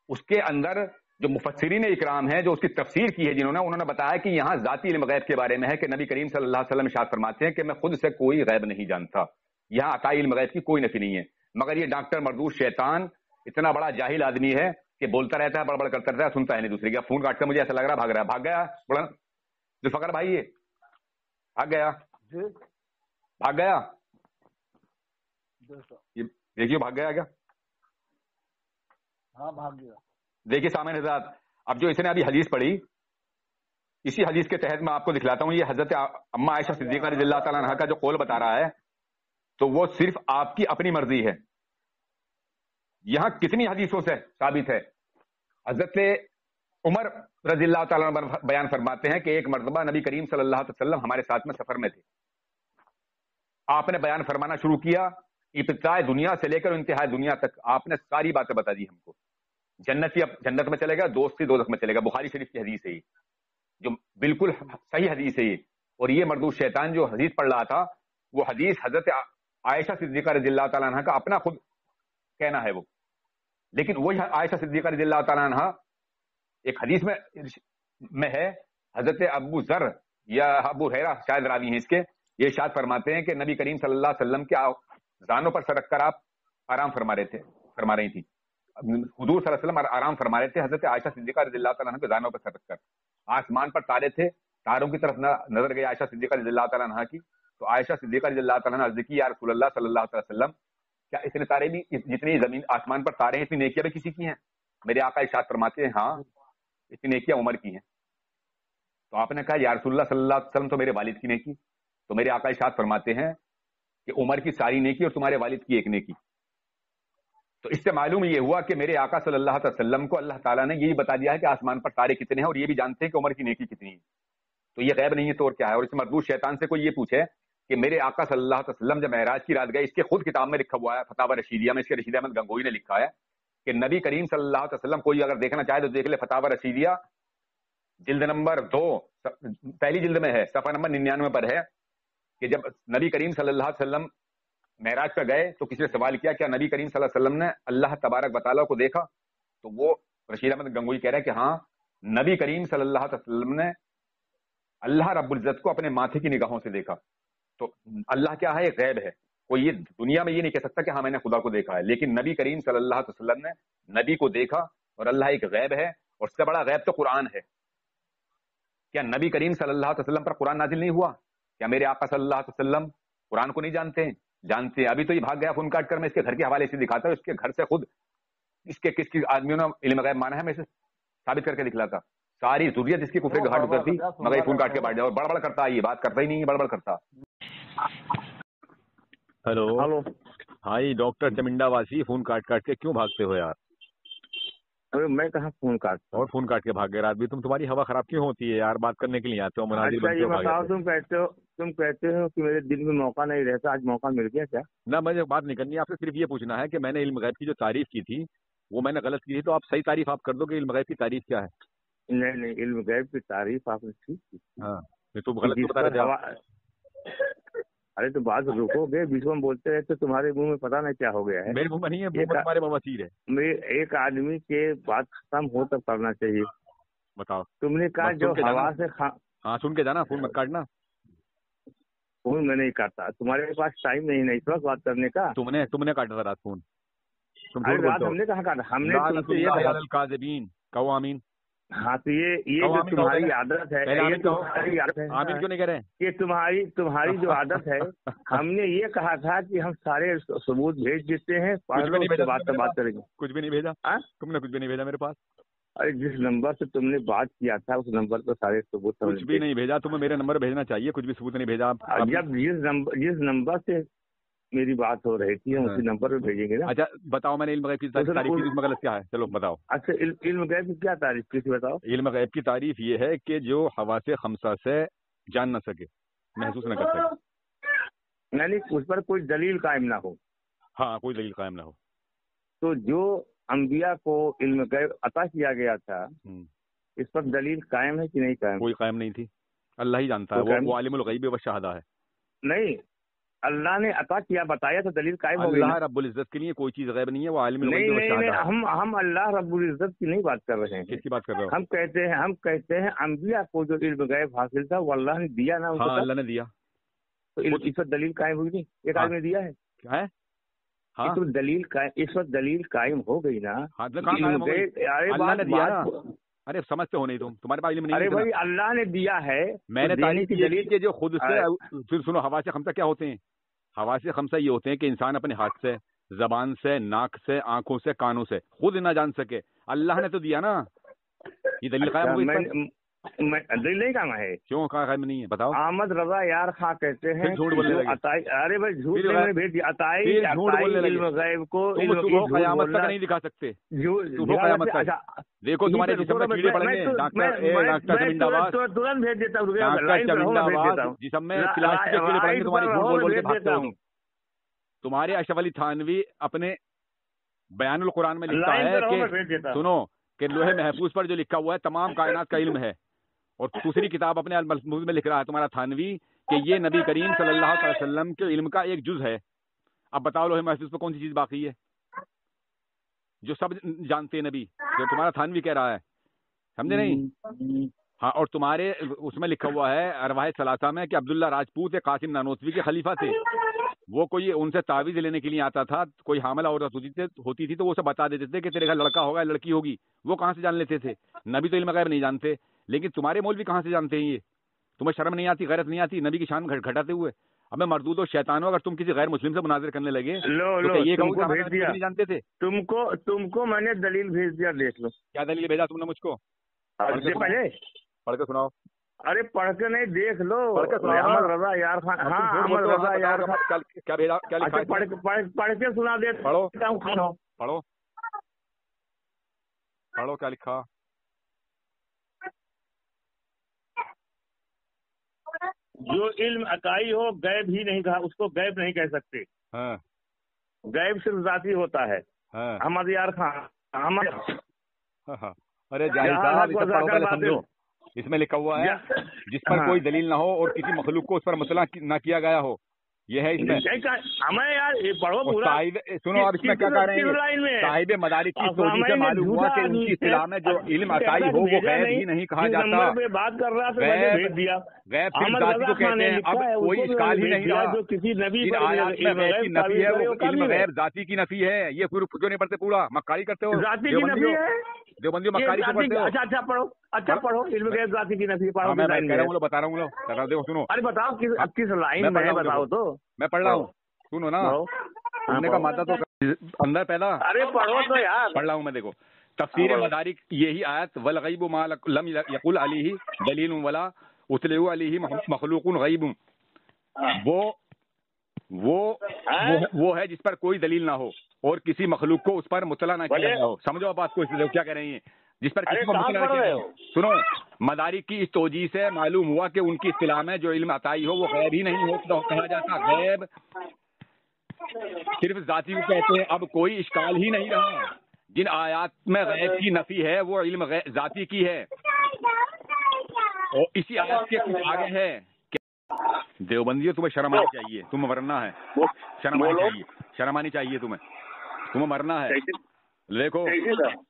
اس کے اندر جو مفسرین اکرام ہیں جو اس کی تفسیر کی ہے انہوں نے بتایا کہ یہاں ذاتی علم غیب کے بارے میں ہے کہ نبی کریم صلی اللہ علیہ وسلم ارشاد فرماتے ہیں کہ میں خود سے کوئی غیب نہیں جانتا. یہاں عطائی علم غیب کی کوئی نفی نہیں ہے. مگر یہ ڈاکٹر مردود شیطان اتنا بڑا جاہل آدمی ہے کہ بولتا رہتا ہے، بڑبڑ کرتا رہتا ہے، سنتا ہے نہیں دوسرے کا. فون کاٹ کر مجھے ایسا لگ رہا بھاگ گیا بڑا ذوالفقار بھائی، یہ بھاگ گیا دیکھیے بھاگ گیا کیا؟ ہاں بھاگ گیا. دیکھیے سامعین حضرات، اب جو اس نے ابھی حدیث پڑھی اسی حدیث کے تحت میں آپ کو دکھلاتا ہوں. یہ حضرت اما عائشہ صدیقہ رضی اللہ تعالیٰ عنہا کا جو قول بتا رہا ہے تو وہ صرف آپ کی اپنی مرضی ہے. یہاں کتنی حدیثوں سے ثابت ہے. حضرت عمر رضی اللہ تعالیٰ عنہ بیان فرماتے ہیں کہ ایک مرتبہ نبی کریم صلی اللہ علیہ وسلم ہمارے ساتھ میں سفر میں تھے. آپ نے بیان فرمانا شروع کیا ابتدائے دنیا سے لے کر انتہائی دنیا تک. آپ نے ساری باتیں بتا دی ہم کو. جنت میں چلے گا، دوستی دوزخ میں چلے گا. بخاری شریف کی حدیث ہے یہ، جو بالکل صحیح حدیث ہے یہ. اور یہ مردود شیطان جو حدیث پڑھ رہا تھا وہ حدیث حضرت عائشہ صدیقہ رضی اللہ تعالیٰ عنہ کا اپنا خود کہنا ہے وہ. لیکن وہی عائشہ صدیقہ رضی اللہ تعالیٰ عنہ ایک حدیث میں ہے، حضرت ابو ذر یا ابو ہریرہ شاید راوی ہیں اس کے، یہ ارشاد فرماتے ہیں کہ نبی کریم صلی اللہ علیہ وسلم کے زانوں پر سر رکھ کر آپ آرام فرما رہی تھی. حضور صلی اللہ علیہ وسلم آرام فرما رہے تھے حضرت عائشہ صدیقہ رضی اللہ تعالیٰ عنہ کے زانوں پر سر رکھ کر. آسمان پر تارے تھے، تاروں کی طرف نظر گئی عائشہ صدیقہ رضی اللہ تعالیٰ عنہ کی. تو عائشہ صدیقہ رضی اللہ تعالیٰ عنہ عرض کی، یا رسول اللہ صلی اللہ علیہ وسلم، کیا اتنے تارے بھی، جتنی زمین آسمان پر تارے ہیں اتنی نیکیاں بھی کسی کی ہیں؟ میرے آقا ارشاد فرماتے ہیں ہاں اتنی نیکیاں عمر کی ہیں. تو آپ نے کہا یا رسول اللہ صلی اللہ علیہ وسلم تو میرے والد کی نیکی. تو میرے آقا ارشاد فرماتے ہیں کہ عمر کی ساری نیکی اور تمہارے والد کی ایک نیکی. تو اس سے معلوم یہ ہوا کہ میرے آقا صلی اللہ علیہ وسلم کو اللہ تعالیٰ نے یہی بتا دیا ہے کہ آسمان پر تارے کتنے ہیں اور یہ بھی جانتے ہیں کہ عمر کی نیکی کتنی ہے. تو یہ غیب نہیں ہے تو اور کیا ہے. اور اس مردود شیطان سے کوئی یہ پوچھے کہ میرے آقا صلی اللہ علیہ وسلم جب معراج کی رات گئے، اس کے خود کتاب میں لکھا ہوا ہے فتاوی رشیدیہ میں، اس کے رشید احمد گنگوئی نے لکھا ہے کہ نبی کریم صلی اللہ علیہ وسلم کوئی اگر دیکھنا چاہے تو دیکھ لے فتاوی رشیدیہ جلد نمبر 2 پہلی جلد میں ہے، صفحہ نمبر 99 پر ہے کہ جب نبی کریم صلی اللہ علیہ وسلم معراج پہ گئے تو کسی نے سوال کیا کیا نبی کریم صلی اللہ علیہ وسلم نے اللہ تبارک و تعالیٰ کو دیکھا؟ تو وہ رشید احمد گنگوئی کہہ رہے ہیں کہ ہاں، نبی کریم صلی اللہ علیہ وسلم نے اللہ رب العزت کو اپنے ماتھے کی نگاہوں سے دیکھا. تو اللہ کیا ہے؟ ایک غیب ہے. کوئی یہ دنیا میں یہ نہیں کہہ سکتا کہ ہاں میں نے خدا کو دیکھا ہے، لیکن نبی کریم صلی اللہ علیہ وسلم نے نبی کو دیکھا، اور اللہ ایک غیب ہے، اور اس سے بڑا غیب تو قرآن ہے. کیا نبی کریم صلی اللہ علیہ وسلم پر قرآن نازل نہیں ہوا؟ کیا میرے آقا صلی اللہ علیہ وسلم قرآن کو نہیں جانتے ہیں؟ جانتے ہیں. ابھی تو یہ بھاگ گیا فون کاٹ کر، میں اس کے گھر کے حوالے سے دکھاتا ہوں، اس کے گھر سے خود اس کے کس کی آدمیوں نے علم غیب مانا ہے، میں اسے ثابت کر کے دکھلاتا. ساری ضروریت اس کی کفر کے گھاٹ اترتی مگر یہ فون کاٹ کے بیٹھ جائے اور بڑبڑ کرتا ہے، یہ بات کرتا ہی نہیں ہے، بڑبڑ کرتا. ہلو ہائی ڈاکٹر چمنڈا واسی، فون کاٹ کے کیوں بھاگتے ہو یار؟ ارے میں کہاں فون کاٹتا اور فون کاٹ کے بھاگ گئے رات بھی. تمہاری ہوا خراب کیوں ہوتی ہے یار؟ بات کرنے کے لیے آتے ہو، مناظر بنتے ہو. بتاؤ، تم کہتے ہو کہ میرے دل میں موقع نہیں رہتا، آج موقع مل گیا کیا؟ نہ مجھے بات نہیں کرنی، آپ سے صرف یہ پوچھنا ہے کہ میں نے علم غیب کی جو تعریف کی تھی وہ میں نے غلط کی تھی، تو آپ صحیح تعریف آپ کر دو کہ علم غیب کی تعریف کیا ہے. نہیں، علم غیب کی تعریف آپ نے ٹھیک کی. ہاں تو غلط کیوں بتا رہے تھے؟ ارے تو بات رکو گے، بیچ میں بولتے رہتے، تمہارے منہ میں پتا نہیں کیا ہو گیا ہے. میرے منہ میں نہیں ہے، تمہارے بواسیر ہے. ایک آدمی کے بات ختم ہو تب کرنا چاہیے. بتاؤ. تم نے کہا جو ہوا سے ہاں سن کے جانا، فون مت کاٹنا. فون میں نہیں کاٹتا، تمہارے پاس ٹائم نہیں ہے اس وقت بات کرنے کا. تم نے کاٹا تھا رات فون. رات ہم نے کہاں کاٹا؟ ہم نے کہو آمین. ہاں تو یہ جو تمہاری عادت ہے، آمین کیوں نہیں کہہ رہے؟ یہ تمہاری جو عادت ہے، ہم نے یہ کہا تھا کہ ہم سارے ثبوت بھیج دیتے ہیں، بات کریں گے. کچھ بھی نہیں بھیجا تم نے، کچھ بھی نہیں بھیجا میرے پاس. ارے جس نمبر سے تم نے بات کیا تھا اس نمبر پر سارے ثبوت. کچھ بھی نہیں بھیجا، تمہیں میرا نمبر بھیجنا چاہیے، کچھ بھی ثبوت نہیں بھیجا. جب جس نمبر سے میری بات ہو رہی تھی اسی نمبر پہ بھیجیں گے نا. اچھا بتاؤ، میں نے علم غیب کی تعریف کی، اس میں غلط کیا ہے؟ چلو بتاؤ. اچھا علم غیب کی کیا تعریف کی تھی بتاؤ. علم غیب کی تعریف یہ ہے کہ جو حواس خمسہ سے جان نہ سکے، محسوس نہ کر سکے، یعنی اس پر کوئی دلیل قائم نہ ہو. ہاں کوئی دلیل قائم نہ ہو. تو جو انبیاء کو علم غیب عطا کیا گیا تھا اس پر دلیل قائم ہے کہ نہیں قائم؟ کوئی قائم نہیں تھی. اللہ ہی جانتا ہے، وہ عالم الغیب و شہادہ ہے. نہیں، اللہ نے عطا کیا، بتایا تو دلیل قائم ہو گئی. اللہ رب العزت کے لیے کوئی چیز غیب نہیں ہے، وہ عالم الغیب و شہادہ ہے. ہم اللہ رب العزت کی نہیں بات کر رہے ہیں. کس کی بات کر رہے ہو؟ ہم کہتے ہیں انبیاء کو جو علم غیب حاصل تھا وہ اللہ نے دیا نا. ہاں اللہ نے دیا. تو اس پر دلیل قائم ہوئی نہیں؟ ایک آدمی نے دیا ہے. ہاں دلیل اس وقت دلیل قائم ہو گئی نا. اللہ نے دیا. ارے سمجھتے ہو نہیں تمہارے پاس علم نہیں. ارے بھائی اللہ نے دیا ہے. میں نے تعریف کی دلیل کہ جو خود سے، پھر سنو، حواس خمسہ کیا ہوتے ہیں؟ حواس خمسہ یہ ہوتے ہیں کہ انسان اپنے ہاتھ سے، زبان سے، ناک سے، آنکھوں سے، کانوں سے خود نہ جان سکے. اللہ نے تو دیا نا. یہ دلیل قائم ہو گئی. دلیل نہیں کہاں ہے؟ کیوں کہاں قائم نہیں ہے؟ بتاؤ. احمد رضا یار خاں کہتے ہیں جھوٹ بولنے لگے. ارے بھائی جھوٹ نہیں بھیج دیا. علم غیب کو قیامت تک نہیں دکھا سکتے. دیکھو تمہارے جسم میں کیڑے پڑیں گے. ڈاکٹر زمین آواز ترنت بھیج دیتا ہوں. جسم میں پلاسٹک کے کیڑے پڑیں گے تمہاری جھوٹ بول کے بھاگتے ہو. تمہارے اشرف علی تھانوی اپنے بیان القرآن میں لکھتا ہے کہ سنو کہ لوہے محفوظ پر جو لکھا ہوا ہے تمام کائنات کا علم ہے. اور دوسری کتاب اپنے الملفوظ میں لکھ رہا ہے تمہارا تھانوی کہ یہ نبی کریم صلی اللہ علیہ وسلم کے علم کا ایک جز ہے. اب بتاؤ لوہے محفوظ پہ کون سی چیز باقی ہے جو سب جانتے ہیں نبی؟ جو تمہارا تھانوی کہہ رہا ہے، سمجھے نہیں؟ ہاں اور تمہارے اس میں لکھا ہوا ہے ارواح ثلاثہ میں کہ عبداللہ راجپوت قاسم نانوتوی کے خلیفہ تھے. وہ کوئی ان سے تعویذ لینے کے لیے آتا تھا، کوئی حاملہ عورت ہوتی تھی تو وہ سب بتا دیتے تھے کہ تیرے گھر لڑکا ہوگا لڑکی ہوگی. وہ کہاں سے جان لیتے تھے؟ نبی تو علم غیب نہیں جانتے. لیکن تمہارے مولوی کہاں سے جانتے ہیں یہ؟ تمہیں شرم نہیں آتی، غیرت نہیں آتی نبی کی شان گھٹاتے ہوئے؟ اب میں مردود و شیطان ہوں، اگر تم کسی غیر مسلم سے مناظر کرنے لگے یہ نہیں جانتے تھے. تم کو میں نے دلیل بھیج دیا، دیکھ لو. کیا دلیل بھیجا تم نے مجھ کو؟ پڑھ کے سناؤ. ارے پڑھ کے نہیں، دیکھ لو. احمد رضا یار خان. ہاں احمد رضا یار خان. کیا بھیجا؟ کیا لکھا ہے؟ پڑھ کے سنا دیتا. پڑھو کیا لکھا. جو علم عطائی ہو غیب ہی نہیں کہا، اس کو غیب نہیں کہہ سکتے. غیب صرف ذاتی ہوتا ہے. احمد یار خان. ارے جاہل صاحب سمجھو. اس میں لکھا ہوا ہے جس پر کوئی دلیل نہ ہو اور کسی مخلوق کو اس پر مطلع نہ کیا گیا ہو. یہ ہے اس میں ہمیں یار پڑھو پورا. سنو اب اس میں کیا کہہ رہے ہیں, صاحب مدارک کی توجہ سے معلوم ہوا کہ ان کی اصطلاح میں جو علم عطائی ہو وہ غیب ہی نہیں کہا جاتا. بات کر رہا تھا غیب صرف ذاتی کو کہتے ہیں. اب کوئی اشکال ہی نہیں رہا. جو کسی نبی جن آیات میں غیب کی نفی ہے وہ علم غیب ذاتی کی نفی ہے. یہ پورا نہیں پڑھتے, پورا مکاری کرتے ہو. ذاتی کی نفی ہے جو بندی مکاری سے پڑھتے ہو. اچھا پڑھو, اچھا پڑھو علم غیب ذاتی کی نفی پڑھو. میں کہہ رہا ہوں, بتا رہا ہوں, دیکھو سنو. ارے بتاؤ کس لائن میں بتاؤ تو. میں پڑھ رہا ہوں, سنو نا. سننے کا مادہ تو اندر پیدا. ارے پڑھو تو یار. پڑھ رہا ہوں میں. دیکھو تفسیر مدارک یہی آیت والغیب ما لم یقل علیہ دلیل ولا اتلو علیہ مخلوق غیب, وہ ہے جس پر کوئی دلیل نہ ہو اور کسی مخلوق کو اس پر مطلع نہ کیا گیا ہو. سمجھو بات کو, کیا کہہ رہی ہیں, جس پر کسی کو مطلع نہ کیا گیا ہو. سنو, مدارک کی اس توجہ سے معلوم ہوا کہ ان کی اصطلاح میں جو علم عطائی ہو وہ غیب ہی نہیں ہو کہا جاتا. غیب صرف ذاتی کو کہتے ہیں. اب کوئی اشکال ہی نہیں رہا. جن آیات میں غیب کی نفی ہے وہ علم ذاتی کی ہے. اور اسی آیات کے کچھ آگے ہے. دیوبندیوں تمہیں شرم آنی چاہیے, تمہیں مرنا ہے. شرم آنی چاہیے تمہیں مرنا ہے. دیکھو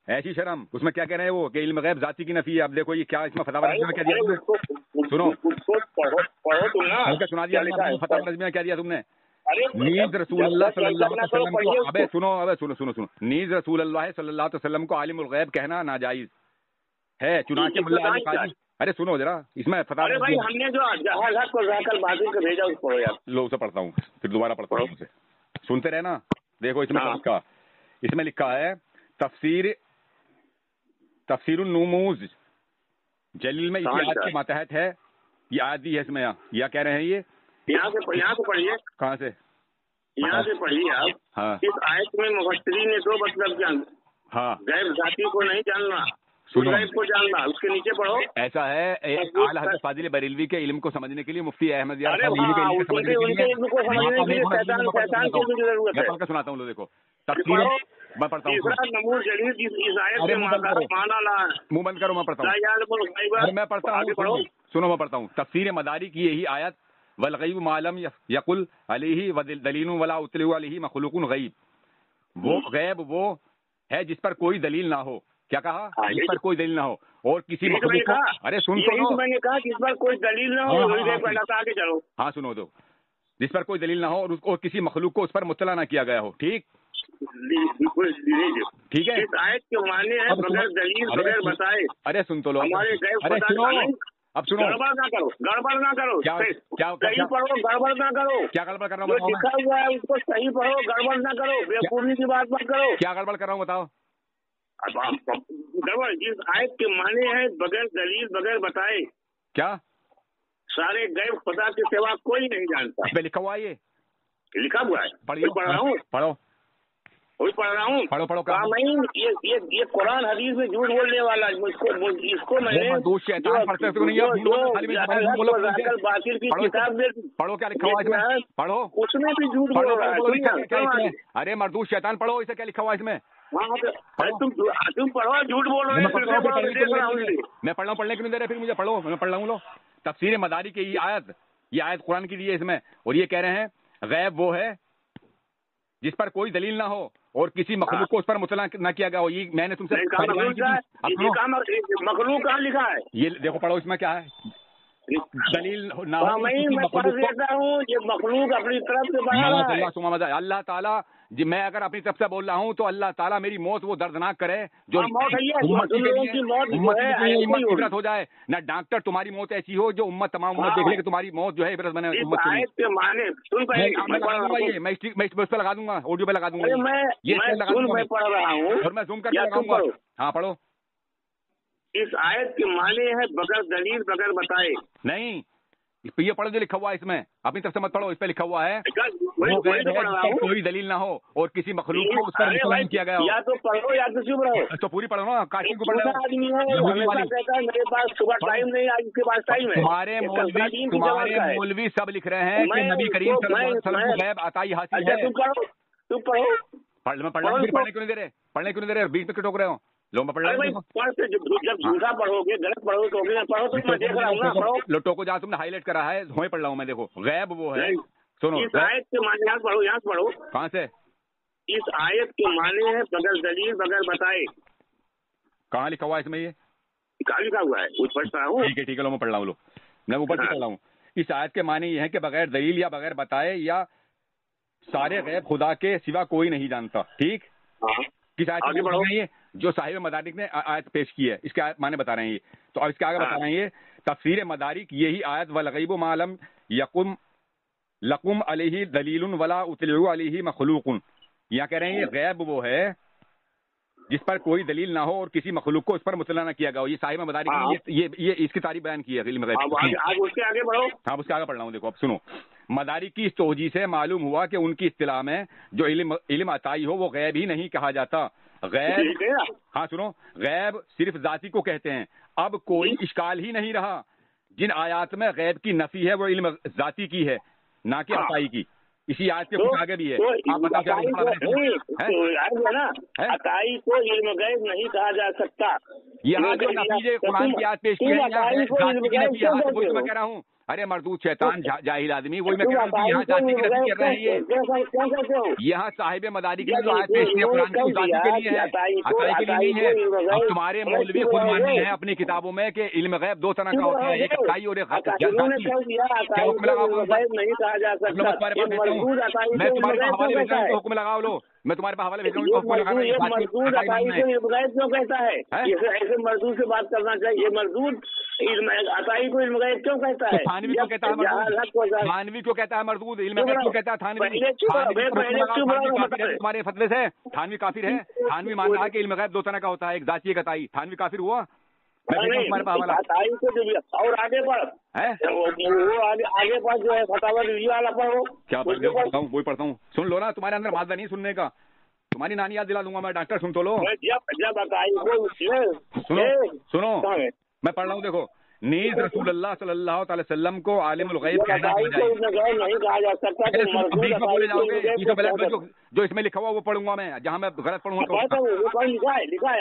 ایسی شرم, اس میں کیا کہہ رہے ہیں وہ کہ علم غیب ذاتی کی نفی ہے. اب دیکھو یہ کیا اس میں فتاوی رضویہ میں کیا دیا. سنو سنا دیا فتاوی رضویہ میں کیا دیا تم نے. نیز رسول اللہ صلی اللہ علیہ وسلم کو سنو نیز رسول اللہ صلی اللہ علیہ وسلم کو عالم الغیب کہنا ناجائز ہے. چنانچہ ملا علی قاری, ارے سنو ذرا, اس میں فتاوی ہم نے جو جہاز کو بازی کو بھیجا اس پڑھو یار. لو اسے پڑھتا ہوں, پھر دوبارہ پڑھتا ہوں اسے, سنتے رہنا. دیکھو اس میں لکھا ہے تفسیر النموذج جلیل میں اسی آیت کے ماتحت ہے. یہ آیت بھی ہے اس میں. یا کہہ رہے ہیں یہ یہاں سے پڑھیے. کہاں سے؟ یہاں سے پڑھیے آپ. ہاں, اس آیت میں مفسرین نے دو مطلب جان. ہاں, غیب ذاتی کو نہیں جاننا, غیب کو جاننا. اس کے نیچے پڑھو. ایسا ہے اعلیٰ حضرت فاضل بریلوی کے علم کو سمجھنے کے لیے مفتی احمد یار سناتا ہوں. لو دیکھو تفسیر میں پڑھتا ہوں. منہ بند کرو, میں پڑھتا ہوں. سنو میں پڑھتا ہوں. تفسیر مدارک کی یہی آیت والغیب ما لم یقل علیہ ودلیل ولا اتلو علیہ مخلوق غیب, وہ غیب وہ ہے جس پر کوئی دلیل نہ ہو. کیا کہا؟ جس پر کوئی دلیل نہ ہو اور کسی مخلوق کو. ارے سن تو, میں نے کہا جس پر کوئی دلیل نہ ہو. ہاں سنو دو. جس پر کوئی دلیل نہ ہو اور کسی مخلوق کو اس پر مطلع نہ کیا گیا ہو. ٹھیک ہے. آیت کے معنی ہے بغیر دلیل بغیر بتائے. ارے سن تو لو. ارے سنو, اب سنو, گڑبڑ نہ کرو. صحیح پڑھو, گڑبڑ نہ کرو. کیا گڑبڑ کر رہا ہوں؟ لکھا ہوا ہے اس کو صحیح پڑھو, گڑبڑ نہ کرو. بےقومی کی بات مت کرو. کیا گڑبڑ کر رہا ہوں بتاؤ. گڑبڑ جس آیت کے معنی ہے بغیر دلیل بغیر بتائے. کیا سارے غیب خدا کے سوا کوئی نہیں جانتا. اس پہ لکھا ہوا ہے, یہ لکھا ہوا ہے. پڑھ رہا ہوں. پڑھو. وہی پڑھ رہا ہوں. پڑھو. یہ قرآن حدیث میں جھوٹ بولنے والا اس کو میں نے پڑھو. کیا لکھا ہوا ہے اس میں؟ پڑھو. اس میں بھی جھوٹ بول رہا ہے. ارے مردود شیطان پڑھو, اسے کیا لکھا ہوا ہے اس میں؟ تم پڑھو, جھوٹ بول رہے ہیں. میں پڑھ رہا ہوں, پڑھنے کیوں نہیں دے رہے؟ پھر مجھے پڑھو, میں پڑھ رہا ہوں. لو تفسیر مدارک کی یہ آیت قرآن کی دی ہے اس میں, اور یہ کہہ رہے ہیں غیب وہ ہے جس پر کوئی دلیل نہ ہو اور کسی مخلوق کو اس پر مطلع نہ کیا گیا ہو. یہ میں نے تم سے مخلوق کہاں لکھا ہے؟ یہ دیکھو پڑھو, اس میں کیا ہے؟ دلیل نہ ہو. میں پڑھ دیتا ہوں. یہ مخلوق اپنی طرف سے بنا رہا ہے. اللہ تعالیٰ جی, میں اگر اپنی طرف سے بول رہا ہوں تو اللہ تعالیٰ میری موت وہ دردناک کرے جو عبرت ہو جائے. نہ ڈاکٹر تمہاری موت ایسی ہو جو امت تمام امت دیکھ لے کہ تمہاری موت جو ہے عبرت بنے امت کے لیے. میں اس پہ لگا دوں گا, آڈیو پہ لگا دوں گا, میں پڑھ رہا ہوں اور میں زوم کر کے لگاؤں گا. ہاں پڑھو. اس آیت کے معنی ہے بغیر دلیل بغیر بتائے. نہیں, یہ پڑھو جو لکھا ہوا ہے اس میں, اپنی طرف سے مت پڑھو. اس پہ لکھا ہوا ہے کوئی دلیل نہ ہو اور کسی مخلوق کو اس پر مطلع کیا گیا ہو. یا تو پڑھو یا تو چپ رہو. تو پوری پڑھو نا. کاشی کو پڑھو. میرے پاس صبح ٹائم نہیں, آج کے پاس ٹائم ہے. تمہارے مولوی سب لکھ رہے ہیں کہ نبی کریم صلی اللہ علیہ وسلم کو غیب عطائی حاصل ہے. تم پڑھو. میں پڑھنے کیوں نہیں دے رہے؟ پڑھنے کیوں نہیں دے رہے؟ بیچ میں کیوں ٹوک رہے ہو؟ लो मैं पढ़ रहा हूँ। जब झूठा पढ़ोगे, गलत पढ़ोगे तो मैं देख रहा हूँ ना, पढ़ो। लोटो को जहाँ तुमने हाईलाइट करा है वहीं पढ़ रहा हूँ मैं, देखो गैब वो है, सुनो इस आयत के माने, यहाँ पढ़ो, यहाँ पढ़ो। कहाँ से? इस आयत के माने है बगैर दलील बगैर बताए। कहाँ लिखा हुआ है इसमें? ये कहाँ लिखा हुआ है? पढ़ रहा हूँ। ठीक है लो मैं पढ़ रहा हूँ, लो मैं ऊपर से पढ़ रहा हूँ। इस आयत के माने ये है कि बगैर दलील या बगैर बताए या सारे गैब खुदा के सिवा कोई नहीं जानता। ठीक, किस आयत के माने ये जो साहिब मदारिक ने आयत पेश की है, इसके आयत माने बता रहे हैं ये। तो अब इसके आगे बता रहे हैं ये तफसीर मदारिक, यही आयत वल गैबु मालम यकुम लकुम अलैहि दलीलुन वला उतलु अलैहि मखलूकुन। यहाँ कह रहे हैं ये गैब वो है जिस पर कोई दलील ना हो और किसी मखलूक को उस पर मुतला ना किया गया हो। ये साहिब मदारिक ने ये इसकी तारीफ बयान की है इल्म गैब। उसके आगे बढ़ो। हाँ, उसके आगे पढ़ रहा हूँ, देखो अब सुनो। मदारिक की इस तोजी से मालूम हुआ कि उनकी इस्तिलाह में जो इल्म अताई हो वो गैब ही नहीं कहा जाता। गैब, हाँ सुनो, गैब सिर्फ जाती को कहते हैं। अब कोई इश्काल ही नहीं रहा। जिन आयात में गैब की नफी है वो इल्म जाती की है, ना कि अताई की। इसी आयत के कुछ आगे भी है, आप बताओ क्या ना? अताई को इल्म गैब नहीं कहा जा सकता। यहाँ जो नफी कुरान की आयत पेश की है, वही मैं कह रहा हूँ। अरे मर्दूद शैतान जाहिल आदमी, वही मैं कह रहा हूँ यहाँ जाति की नफी कर रहे हैं ये। यहाँ साहिब मदारी की जो आयत पेश की है कुरान की, जाति के लिए है, अताई के लिए नहीं है। अब तुम्हारे मौलवी खुद मानते हैं अपनी किताबों में कि इल्म गैब दो तरह का होता है, एक अताई और एक क्या हुक्म लगाओ? मैं तुम्हारे पास हवाले भेज रहा हूँ, हुक्म लगाओ। लो मैं तुम्हारे पास हवाले भेज रहा हूँ, क्यों कहता है? ऐसे मजदूर से बात करना चाहिए। मजदूर अताई को इल्म गैब क्यों कहता है? थानवी क्यों कहता है मरदूद? थानवी क्यों कहता है मरदूद? इल्म गैब क्यों कहता है थानवी? तुम्हारे फतवे से थानवी काफिर है। थानवी मान रहा है कि इल्म गैब दो तरह का होता है, एक जाती एक अताई। थानवी काफिर हुआ? तुम्हारे पास हवाला और आगे बढ़ है वो आगे पास जो है फतावा रिव्यू वाला पढ़ो। क्या पढ़ता हूँ? वही पढ़ता हूँ। सुन लो ना, तुम्हारे अंदर मादा नहीं सुनने का। तुम्हारी नानी याद दिला दूंगा मैं, डॉक्टर सुन तो लो। सुनो मैं पढ़ रहा हूँ, देखो। नीज रसूलुल्लाह सल्लल्लाहु अलैहि वसल्लम को आलिमुल गैब कहना नहीं कहा जा सकता। बोले जाओगे जो इसमें लिखा हुआ वो पढ़ूंगा मैं, जहाँ मैं गलत पढ़ूंगा लिखा है।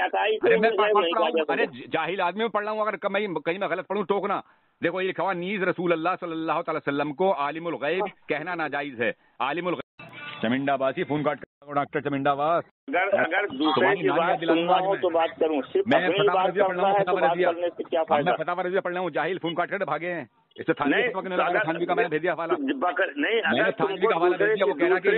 अरे जाहिल आदमी में पढ़ रहा हूँ, अगर कहीं मैं गलत पढ़ूँ टोकना। देखो ये लिखा हुआ नीज रसूलुल्लाह सल्लल्लाहु अलैहि वसल्लम को आलिमुल गैब कहना नाजायज है। आलिमुल गैब चमिंडाबासी फोन काट डॉक्टर चमिंडाबास। अगर दूसरे की बात सुनना हो तो बात करूं, मैं फतावा रज़िया पढ़ रहा हूँ। जाहिल फोन काट कर भागे हैं। इससे थानवी का मैंने भेज दिया हवाला। नहीं, अगर थानवी का हवाला भेज दिया, वो कह रहा कि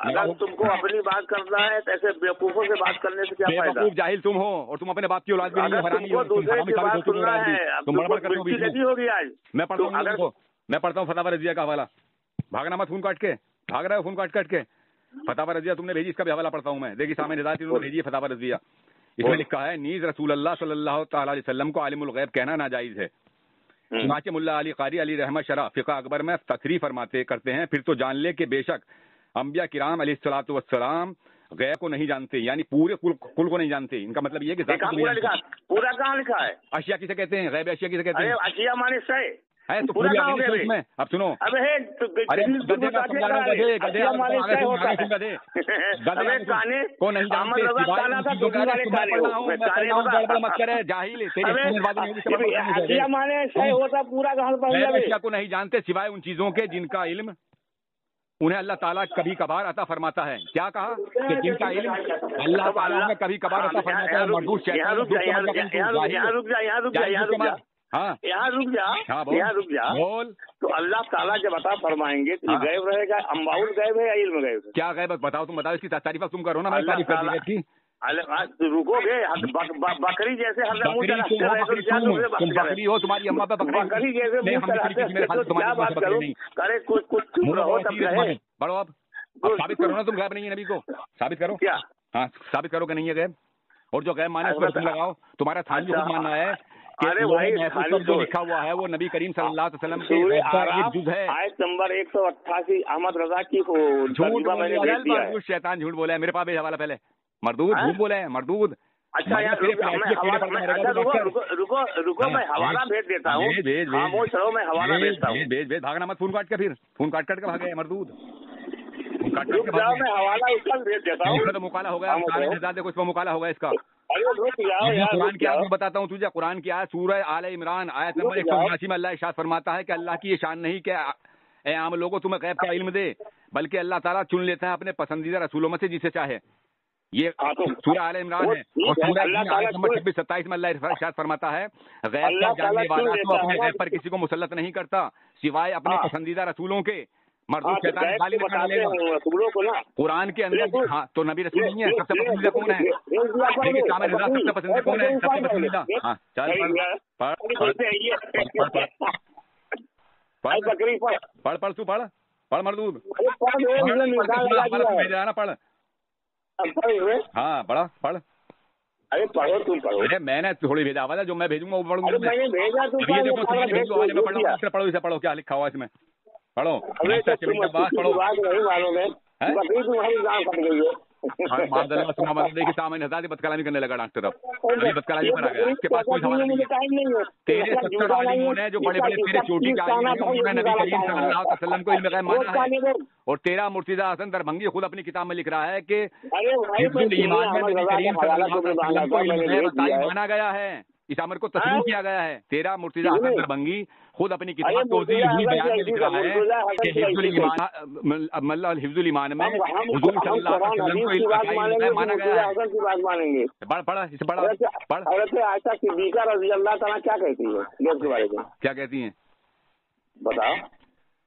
अगर तुमको अपनी बात करना है तो ऐसे बेवकूफों से बात करने से क्या फायदा? बेवकूफ जाहिल तुम हो और तुम अपने बाप की औलाद भी नहीं हो। दूसरे की बात सुनना है, तुम बड़बड़ करते होगी आज। मैं पढ़ता हूँ फतावा रज़िया का हवाला। भागना मत फोन काट के, भाग रहा है फोन काट के। फतावा रज़िया तुमने भेजी, इसका भी हवाला पढ़ता हूँ मैं। देखिए सामने निजात इन्होंने भेजी है फतावा रज़िया। इसमें लिखा है नीज रसूलुल्लाह सल्लल्लाहु अलैहि वसल्लम को आलिमुल गैब कहना नाजायज है। चुनांचे मुल्ला अली कारी अली रहमत शरा फिक़ा अकबर में तकरीर फरमाते करते हैं, फिर तो जान ले कि बेशक अंबिया किराम अलैहिस्सलातु वस्सलाम गैब को नहीं जानते, यानी पूरे कुल को नहीं जानते। इनका मतलब ये है कि पूरा कहाँ लिखा है? अशिया किसे कहते हैं? गैब अशिया किसे कहते हैं? अशिया माने सही है तो पूरा इसमें। अब सुनो, अरे गधे का समझा रहा हूँ, गधे को नहीं जानते मत करे जाहिल। को नहीं जानते सिवाय उन चीजों के जिनका इल्म उन्हें अल्लाह ताला कभी कभार अता फरमाता है। क्या कहा कि जिनका इल्म अल्लाह ताला उन्हें कभी कभार अता फरमाता है। मरदूद हाँ यहाँ रुक जा बोल। तो अल्लाह ताला जब अता फरमाएंगे तो गैब रहेगा, अम्बाउल गैब है या इल्म गैब है? क्या गैब बताओ? तुम बताओ, इसकी तारीफ तुम करो ना, मैं तारीफ कर दी। रुकोगे? बकरी जैसे बकरी हो, तुम्हारी अम्मा पे बकरी जैसे करे कुछ रहो तब बढ़ो। अब साबित करो ना, तुम गैब नहीं है नबी को साबित करो। क्या? हाँ साबित करो कि नहीं है गैब। और जो गैब माने उस पर तुम लगाओ। तुम्हारा थानवी खुद मानना है अरे भाई जो लिखा हुआ है वो नबी करीम सल्लल्लाहु अलैहि वसल्लम के जुज़ है। आयत नंबर 188 अहमद रजा की झूठ शैतान झूठ बोला है। मेरे पास हवाला पहले मरदूद झूठ बोला है मरदूद। अच्छा रुको मैं हवाला भेज देता हूँ। मैं हवाला भेजता हूँ। भेज भागना मत फोन काट के, फिर फोन काट के भागे मरदूद। मैं हवाला उसका भेज देता हूँ। तो मुकाला हो गया, देखो इसमें मुकाला होगा इसका। अरे रुक जाओ यार, कुरान की आयत बताता हूँ तुझे, कुरान की आयत सूरह आले इमरान आयत नंबर 179 में अल्लाह इरशाद फरमाता है कि अल्लाह की ये शान नहीं कि ए आम लोगों तुम्हें गैब का इल्म दे, बल्कि अल्लाह ताला चुन लेता है अपने पसंदीदा रसूलों में से जिसे चाहे। ये सूरह आले इमरान है, और सूरह नंबर 26-27 में अल्लाह इरशाद फरमाता है गैब का जानने वाला तो अपने गैब पर किसी को मुसल्लत नहीं करता सिवाय अपने पसंदीदा रसूलों के। मर्दों शैतान गाली निकाल लेगा कुरान के अंदर। हाँ तो नबी रसूल नहीं है, सबसे पसंदीदा कौन है? सबसे पसंदीदा कौन है? सबसे पसंदीदा। हाँ चल पढ़ तू पढ़ मरदूद पढ़। हाँ पढ़। अरे पढ़ो तुम पढ़ो। अरे मैंने थोड़ी भेजा हुआ था, जो मैं भेजूंगा वो पढ़ूंगा। मैंने भेजा तुम पढ़ो क्या लिखा हुआ इसमें, पढ़ो। पढ़ो नहीं मालूम है, तुम्हारी जान कट गई है। देखिए सामने हजार बदकलामी करने लगा डॉक्टर, अब बदकलामी पर आ गया। उसके पास कोई सवाल नहीं है। तेरे 70 आलिमों ने जो बड़े बड़े तेरे चोटी के आलिम हैं उन्होंने नबी करीम सल्लल्लाहु अलैहि वसल्लम को इल्म गैब माना है। और तेरा मुर्तजा हसन दरभंगी खुद अपनी किताब में लिख रहा है कि हिफ्जुल ईमान में नबी करीम सल्लल्लाहु अलैहि वसल्लम को इल्म गैब माना गया है, इस अमर को तस्लीम किया गया है। तेरा मुर्तजा हसन दरभंगी खुद अपनी किताब तौज़ीह हुई बयान में लिख रहा है कि हिफ्जुल ईमान में हुजूर सल्लल्लाहु अलैहि वसल्लम को इल्म गैब माना गया है। पढ़ इसे पढ़। हज़रत आयशा सिद्दीक़ा रज़ी अल्लाह तआला क्या कहती है गैब के बारे में? क्या कहती हैं बताओ।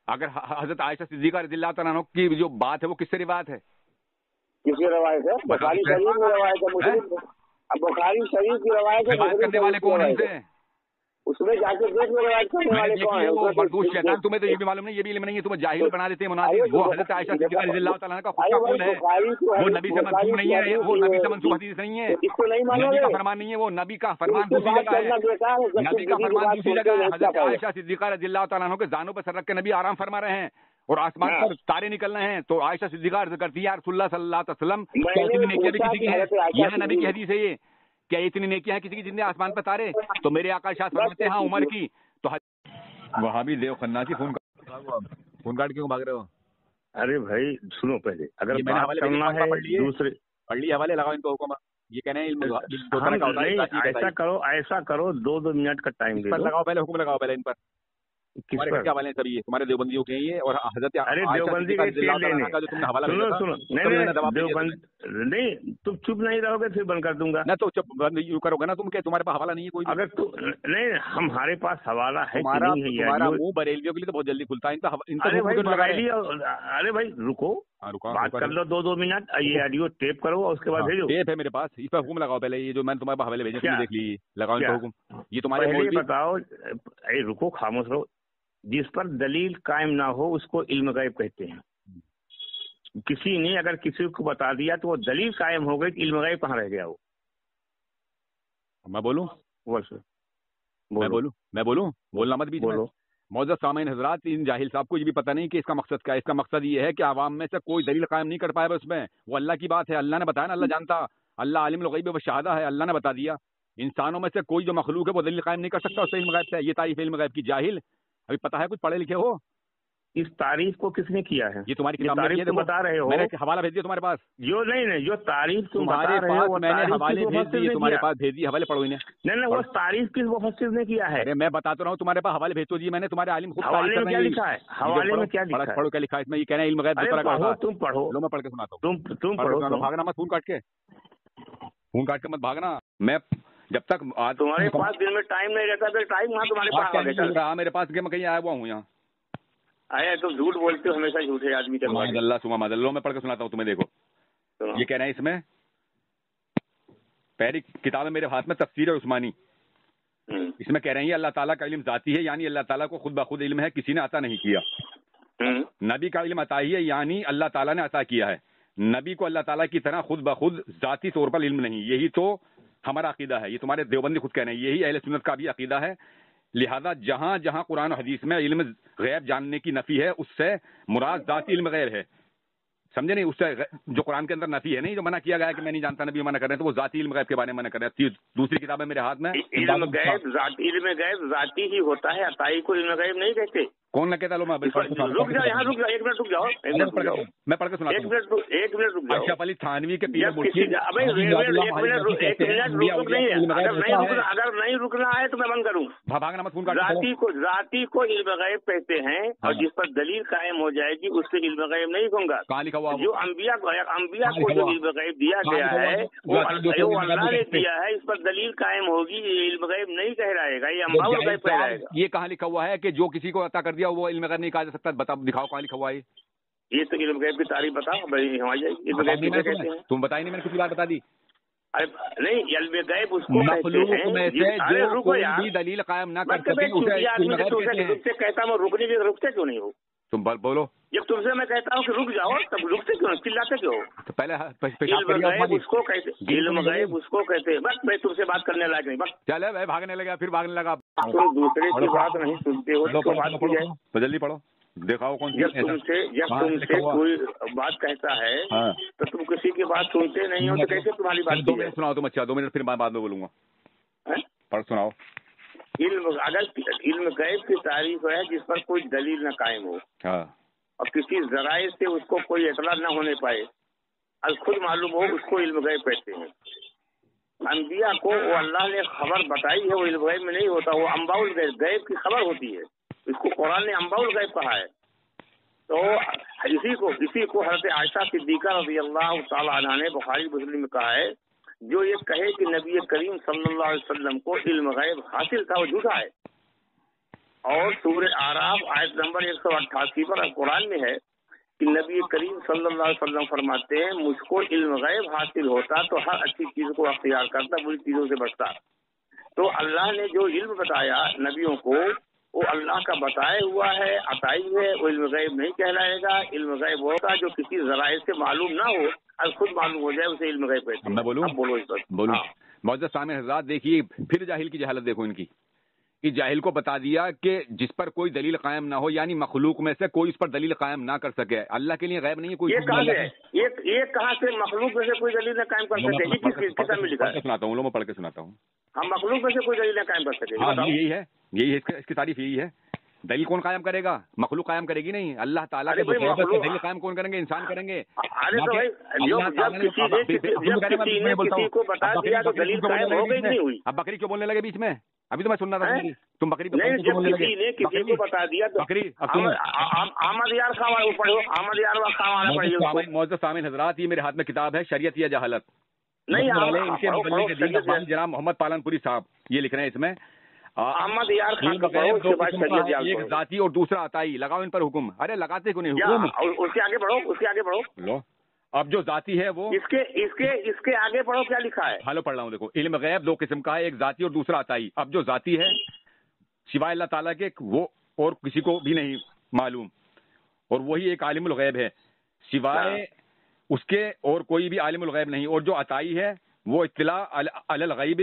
अगर हज़रत आयशा सिद्दीक़ा रज़ी अल्लाह तआला की जो बात है वो किससे रिवायत है? किसकी रवायत है? बुखारी शरीफ की रवायत है। मुस्लिम अब बुखारी शरीफ की रवायत है। करने वाले कौन है? उसमें जाके देख लो रवायत करने वाले कौन है? वो मरदूस शैतान। तुम्हें तो ये भी मालूम नहीं, ये भी इल्म नहीं है, तुम्हें जाहिल बना देते हैं मुनाफिक। वो हज़रत आयशा सिद्दीक़ा रज़ियल्लाहु तआला का खुद का कौल है, वो नबी से मंसूब नहीं है, वो नबी से मंसूब हदीस नहीं है, नबी का फरमान नहीं है, वो नबी का फरमान दूसरी जगह है। नबी का फरमान दूसरी जगह है। हज़रत आयशा सिद्दीक़ा रज़ियल्लाहु तआला के जानों पर सर रख के नबी आराम फरमा रहे हैं और आसमान पर तारे निकल रहे हैं। तो आयशा सिद्दीक़ा अर्ज़ करती है रसूलुल्लाह सल्लल्लाहु अलैहि वसल्लम क्या इतनी नेकियां भी किसी की है? यह नबी की हदीस है ये, क्या इतनी नेकियां हैं किसी की जिनने आसमान पर तारे? तो मेरे आका इरशाद फरमाते हैं हाँ उमर की। तो वहाँ भी देव खन्नासी फोन काट क्यों भाग रहे हो? अरे भाई सुनो, पहले अगर बात करना है दूसरे पढ़ लिए हवाले लगाओ इनको हुक्म। ये कहने हैं ऐसा करो 2-2 मिनट का टाइम दे दो। लगाओ पहले हुक्म लगाओ पहले इन पर। तुम्हारे क्या वाले सभी तुम्हारे देवबंदियों के ये और हज़रत अरे देवबंदी का जो तुमने हवाला सुनो देवबंद नहीं, तुम चुप नहीं रहोगे फिर बंद कर दूंगा ना। तो चुप बंद यू करोगे ना तुम, क्या तुम्हारे पास हवाला नहीं है कोई? अगर तुम नहीं, हमारे पास हवाला है तुम्हारा मुंह बरेलियों के लिए तो बहुत जल्दी खुलता है। अरे भाई रुको, बात कर लो 2-2 मिनट। ये ऑडियो टेप करो और उसके बाद भेजो। टेप है मेरे पास, इस पर हुक्म लगाओ पहले। ये जो मैंने तुम्हारे हवाले भेजे देख ली, लगाओ इनको हुक्म। ये तुम्हारे बताओ। अरे रुको, खामोश रहो। जिस पर दलील कायम ना हो उसको इल्म गैब कहते हैं। किसी ने अगर किसी को बता दिया तो वो दलील कायम हो गई, इल्म गैब कहाँ रह गया? वो मैं बोलूं? मैं बोलूं? बोलना मत भी बोलो। मौजूद सामीन हजरात, इन जाहिल साहब को ये भी पता नहीं कि इसका मकसद क्या है। इसका मकसद ये है कि आवाम में से कोई दलील कायम नहीं कर पाएगा उसमें। वो अल्लाह की बात है, अल्लाह ने बताया ना, अल्लाह जानता, अल्लाह आलिमुल गैब व शहादा है, अल्लाह ने बता दिया। इंसानों में से कोई जो मखलूक है वो दलील कायम नहीं कर सकता उससे इल्म गैब से। ये तारीफ इल्म गैब की। जाहिल अभी पता है कुछ पढ़े लिखे हो? इस तारीफ को किसने किया है? ये तुम्हारी किताब तारीफ तुम बता रहे हो। मैंने हवाला भेज दिया तुम्हारे पास। जो नहीं जो तारीफ तुम बता रहे हो, मैंने हवाले भेज दिए तुम्हारे पास, भेज दिए हवाले, पढ़ो इन्हें। नहीं वो तारीफ किस मुफस्सिर ने किया है? अरे मैं बताता रहा हूँ, तुम्हारे पास हवाले भेजो जी। मैंने तुम्हारे आलिम खुद हवाले में क्या लिखा है? हवाले में क्या लिखा है? पढ़ो क्या लिखा है इसमें। ये कहना है इल्म गैब तुम पढ़ो। लो मैं पढ़ के सुनाता हूँ। तुम पढ़ो। भागना मत, फोन काट के मत भागना। मैं जब तक तुम्हारे पास दिन में टाइम नहीं रहता तो टाइम वहाँ तुम्हारे पास मेरे पास मैं कहीं आया हुआ हूँ यहाँ। आया तुम झूठ बोलते हो, हमेशा झूठे आदमी के। लो मैं पढ़ के सुनाता हूँ तुम्हें। देखो ये कहना है इसमें, पहली किताब है मेरे हाथ में, तफसीर उस्मानी। इसमें कह रहे हैं अल्लाह ताला का इल्म जाती है, यानी अल्लाह ताला को खुद ब खुद इल्म है, किसी ने अता नहीं किया। नबी का इल्म अता ही है, यानी अल्लाह ताला ने अता किया है। नबी को अल्लाह ताला की तरह खुद ब खुद जाती तौर पर इल्म नहीं। यही तो हमारा अकीदा है। ये तुम्हारे देवबंदी खुद कह रहे हैं, यही अहले सुन्नत का भी अकीदा है। लिहाजा जहां जहां कुरान और हदीस में इल्म गैब जानने की नफी है, उससे मुराद जाती इल्म गैब है। समझे नहीं? उससे जो कुरान के अंदर नफी है नहीं, जो मना किया गया है कि मैं नहीं जानता, नबी मना कर रहे हैं, तो वो जाती इल्म गैब के बारे में मना कर रहे हैं। दूसरी किताब है मेरे हाथ में, इल्म गैब जाती ही होता है, अताई को इल्म गैब नहीं कहते। कौन कहता लो मैं रुक जाओ, यहाँ रुक जाओ, 1 मिनट रुक जाओ, मैं पढ़ के सुना 1 मिनट रुक जाओ। अशरफ अली थानवी के पीर अगर नहीं रुकना है तो मैं बंद करूँ। भागना मत, फोन जाति को इल्म गैब कहते हैं, और जिस पर दलील कायम हो जाएगी उससे इल्म गैब नहीं होगा। कहाँ लिखा हुआ? जो अंबिया को जो इल्म गैब दिया गया है वो अल्लाह ने दिया है, इस पर दलील कायम होगी, ये इल्म गैब नहीं कहलाएगा, ये अम्बा उल गैब कहलाएगा। ये कहाँ लिखा हुआ है कि जो किसी को अता कर दिया वो इल्म गैब नहीं कहा जा सकता? बताओ, दिखाओ कहाँ लिखा हुआ है ये। तो इल्म गैब की तारीफ बताओ भाई, इल्म गैब किसे कहते हैं? तुम बताई नहीं, मैंने कितनी बार बता दी। अरे नहीं, इल्म गैब उसको मखलूक में से जो कोई भी दलील कायम ना कर सके उसे इल्म गैब कहते हैं। तुमसे कहता हूँ रुकने भी, रुकते क्यों नहीं हो? तुम बोलो। जब तुमसे मैं कहता हूँ कि रुक जाओ तब रुकते क्यों, चिल्लाते क्यों? तो पहले इल्म गैब उसको कहते, इल्म गैब उसको कहते हैं। बस मैं तुमसे बात करने लायक नहीं, बस चले भाई, भागने लगा, फिर भागने लगा। तुम दूसरे की बात नहीं सुनते हो तो बात की जाए तो जल्दी पढ़ो, दिखाओ कौन सी। जब तुमसे कोई बात कहता है तो तुम किसी की बात सुनते नहीं हो तो कैसे तुम्हारी बात? 2 मिनट सुनाओ तुम। अच्छा 2 मिनट, फिर बाद में बोलूंगा। पढ़ सुनाओ। अगर इल्म गैब की तारीफ है जिस पर कोई दलील न कायम हो और किसी जराए से उसको कोई इतला न होने पाए, और खुद मालूम हो, उसको इल्म गैब कहते हैं। अंबिया को वो अल्लाह ने खबर बताई है, वो इल्म गैब में नहीं होता, वो अंबाउल गैब, गैब की खबर होती है। इसको कुरान ने अंबाउल गैब कहा है। तो इसी को हज़रत आयशा सिद्दीक़ा रज़ियल्लाहु ताला अन्हा ने बुखारी मुस्लिम में कहा है, जो ये कहे कि नबी करीम सल्लल्लाहु अलैहि वसल्लम को इल्म गैब हासिल था वो झूठा है। और सूरह आराफ आयत नंबर 188 पर कुरान में है कि नबी करीम सल्लल्लाहु अलैहि वसल्लम फरमाते हैं, मुझको इल्म गैब हासिल होता तो हर अच्छी चीज को अख्तियार करता, बुरी चीजों से बचता। तो अल्लाह ने जो इल्म बताया नबियों को, वो अल्लाह का बताया हुआ है, अताई है, वो इल्म गैब नहीं कहलाएगा। इल्म गैब होता जो किसी जराए से मालूम ना हो और खुद मालूम हो जाए, उसे इल्म गैब कहते हैं। मैं बोलूं? बोलो इस पर। बोलो। मौजूद सामने हज़रात देखिए, फिर जाहिल की जहालत देखो इनकी। कि जाहिल को बता दिया कि जिस पर कोई दलील कायम ना हो, यानी मखलूक में से कोई उस पर दलील कायम ना कर सके। अल्लाह के लिए गैब नहीं है कोई। ये कहाँ से मखलूक में से कोई दलील न कायम कर सके? ये किस किताब में लिखा है? सुनाता हूँ, मैं पढ़ के सुनाता हूँ। हम मखलूक में से कोई दलील न कायम कर सके? हाँ, यही है, इसकी तारीफ यही है। दलील कौन कायम करेगा? मखलूक कायम करेगी नहीं, अल्लाह ताला के दलील कायम कौन करेंगे? इंसान करेंगे। अरे तो भाई किसी को बता दिया तो दलील कायम हो गई नहीं हुई। अब बकरी क्यों बोलने लगे बीच में? अभी तो मैं सुन रहा था। तुम बकरी किसी को बता दिया तो बकरी। अहमद यार खावा पढ़ो, अहमद यार खावा। मौजूद सामीन हजरात, ये मेरे हाथ में किताब है, शरीयत या जहालत। नहीं, इनके जनाब मोहम्मद पालनपुरी साहब ये लिख रहे हैं इसमें। अहमद यार एक जाती और दूसरा अताई, लगाओ इन पर हुक्म। अरे लगाते क्यों नहीं हुक्म? उसके आगे बढ़ो, उसके आगे बढ़ो। लो, अब जो जाती है वो इसके आगे पढ़ो, क्या लिखा है? हालो पढ़ रहा हूँ। देखो, इल्म गैब 2 किस्म का है, एक जाती और दूसरा अताई। अब जो जाती है सिवाय अल्लाह ताला के वो और किसी को भी नहीं मालूम, और वही एक आलिमुल गैब है, सिवाय उसके और कोई भी आलिमुल गैब नहीं। और जो अताई है वो इत्तिला अलल गैब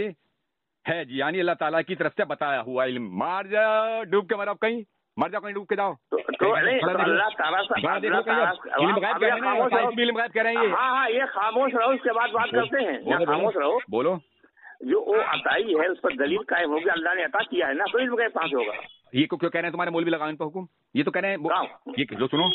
है जी, यानी अल्लाह ताला की तरफ से बताया हुआ इल्म। मार जाओ, डूब के मरो, कहीं मर जाओ, कहीं डूब के जाओ। अल्लाह ताला इल्म गैब कह रहे हैं। हाँ, ये खामोश रहो, उसके बाद बात करते हैं। खामोश रहो, बोलो। जो वो अताई है उस पर दलील कायम होगी, अल्लाह ने अता किया है ना, तो इल्म गैब कहाँ से होगा? ये क्यों कह रहे हैं तुम्हारे मौलवी लगाओ इन पर हुक्म? ये तो कह रहे हैं, ये जो सुनो,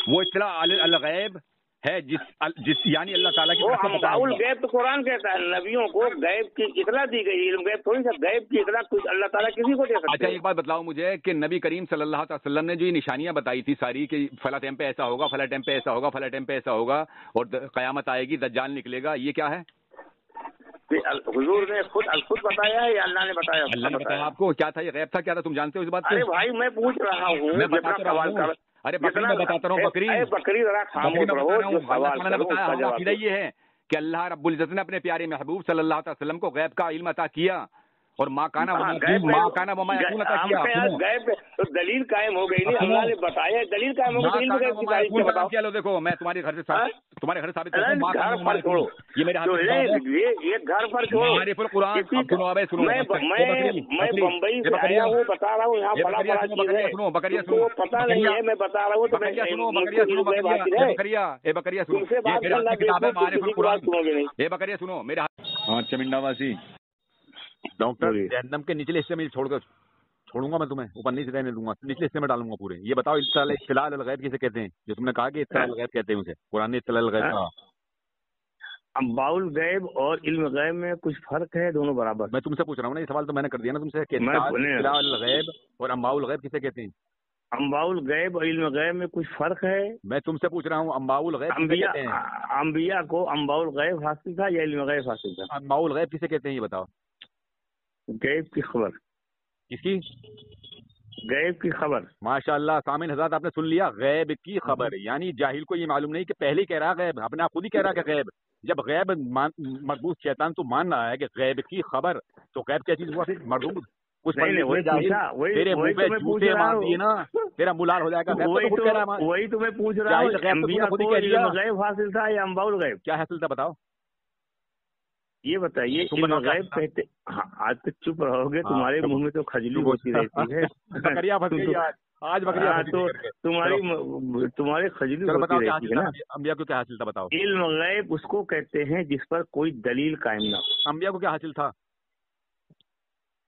वो इत्तिला अल गैब है जिस यानी अल्लाह ताला की अंबाउल गैब तो कुरान कहता है, नबियों को गैब की इत्तला दी गई। इल्म गैब थोड़ी सा, गैब की इत्तला कुछ अल्लाह ताला किसी को दे सकता है। अच्छा, एक बात बतलाओ मुझे कि नबी करीम सल्लल्लाहु अलैहि वसल्लम ने जो ये निशानियां बताई थी सारी, कि फला टाइम पे ऐसा होगा, फला टाइम पे ऐसा होगा, फला टाइम पे ऐसा होगा, और कयामत आएगी, दज्जाल निकलेगा, ये क्या है? हुजूर ने खुद बताया है या अल्लाह ने बताया? अल्लाह ने बताया आपको। क्या था ये? गैब था? क्या था? तुम जानते हो इस बात को? अरे भाई, मैं पूछ रहा हूँ, मैं बताता रहा हूँ। अरे बकरी मैं बताता रहा हूँ। बकरी जरा खामोश रहो। जो सवाल मैंने बताया अकीदा ये है कि अल्लाह रब्बुल इज्जत ने अपने प्यारे महबूब सल्लल्लाहु अलैहि वसल्लम को गैब का इल्म अता किया, और माँ काना वमा यकून अता किया। गैब तो दलील कायम हो गई नहीं, अल्लाह ने बताया, दलील कायम हो गई। लो देखो, मैं तुम्हारे घर से साबित करता हूं। घर पर छोड़ो, ये मेरे हाथ में ये घर पर छोड़ो। मैं बम्बई से आया हूँ, बता रहा हूँ, यहाँ बड़ा चीज है, तो पता नहीं है, मैं बता रहा हूँ। तो बकरिया सुनो, बकरिया सुनो मेरे हाथ। हाँ, चमिंडावासी डॉक्टर जहन्नम के निचले हिस्से में छोड़कर छोड़ूंगा मैं तुम्हें, ऊपर नीचे रहने दूंगा, निचले हिस्से में डालूंगा पूरे। ये बताओ इत्तलाअ अल गैब किसे कहते हैं? जो तुमने कहा कि इत्तलाअ अल गैब कहते हैं उसे, कुरान ने इत्तलाअ अल गैब कहा। अंबाउल गैब और इल्म गैब में कुछ फर्क है? दोनों बराबर? मैं तुमसे पूछ रहा हूँ ना, ये सवाल तो मैंने कर दिया ना तुमसे कि इत्तलाअ अल गैब और अंबाउल गैब किसे कहते हैं? अंबाउल गैब और इल्म गैब में कुछ फर्क है? मैं तुमसे पूछ रहा हूँ अंबाउल गैब किसे कहते हैं? अंबिया को अंबाउल गैब हासिल था या इल्म गैब हासिल था? अंबाउल गैब किसे कहते हैं ये बताओ। गैब की खबर। किसकी? गैब की खबर। माशाअल्लाह, सामिन हज़रात आपने सुन लिया, गैब की खबर। यानी जाहिल को ये मालूम नहीं कि पहले ही कह रहा गैब, अपने आप खुद ही कह रहा कि गैब। जब गैब मरदूद शैतान तो मान रहा है कि गैब की खबर, तो गैब क्या चीज हुआ फिर? मरदूद कुछ नहीं, वही तेरे मुंह पे जूते मार दिए ना, तेरा मुँह लाल हो जाएगा। वही तो मैं पूछ रहा हूँ, अंबिया को इल्म गैब हासिल था या अंबाउल गैब? क्या हासिल था बताओ, ये बताइए। इल्म गैब कहते, हाँ, आज तक चुप रहोगे, तुम्हारे मुंह में तो खजली होती रहती है। बकरियां फंस गई आज बकरियां तो तुम्हारे खजली होती रहती है ना। अंबिया को क्या हासिल था बताओ। इल्म गैब उसको कहते हैं जिस पर कोई दलील कायम ना हो। अंबिया को क्या हासिल था?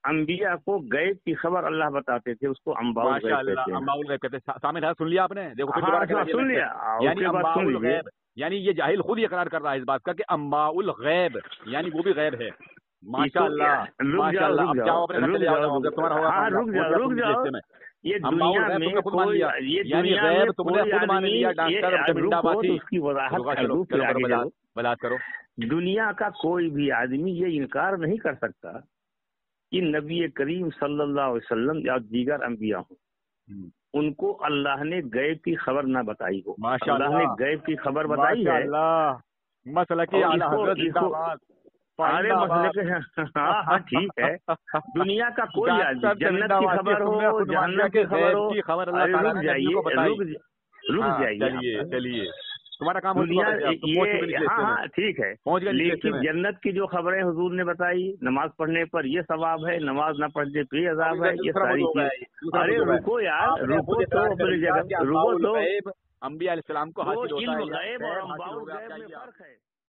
अंबिया को गैब की खबर अल्लाह बताते थे, उसको अंबाउल गैब कहते हैं। अंबाउल गैब कहते हैं। सामने था, सुन लिया आपने? देखो फिर सुन लिया, यानी अंबाउल गैब, यानी ये जाहिल खुद इकरार कर रहा है इस बात का कि अंबाउल गैब यानी वो भी गैब है। माशाअल्लाह माशाअल्लाह। अब जाओ अपने घर चले जाओ, जब तुम्हारा होगा। रुक जाओ। ये दुनिया में कोई, ये दुनिया में तुमने खुद मान लिया, डॉक्टर उसकी वजाहत करो। दुनिया का कोई भी आदमी ये इनकार नहीं कर सकता कि नबी करीम सल्लल्लाहु अलैहि वसल्लम या दीगर अंबिया हो, उनको अल्लाह ने गैब की खबर ना बताई हो। अल्लाह ने गैब की खबर बताई है। मसला की अरे मसले के, हाँ ठीक है। दुनिया का कोई आदमी जन्नत की खबर हो, जहन्नम की खबर हो, रुक जाइए, रुक जाइए। चलिए तुम्हारा काम दुनिया ये, हाँ ठीक है, लेकिन जन्नत की जो खबरें हुजूर ने बताई, नमाज पढ़ने पर ये सवाब है, नमाज न पढ़ने पर ये अजाब है, ये सारी चीज। अरे रुको यार, रुको तो अपनी जगह, रुको तो। अंबिया अलैहिस्सलाम को हासिल होता है। इल्म गैब और अंबाउल गैब में फर्क है।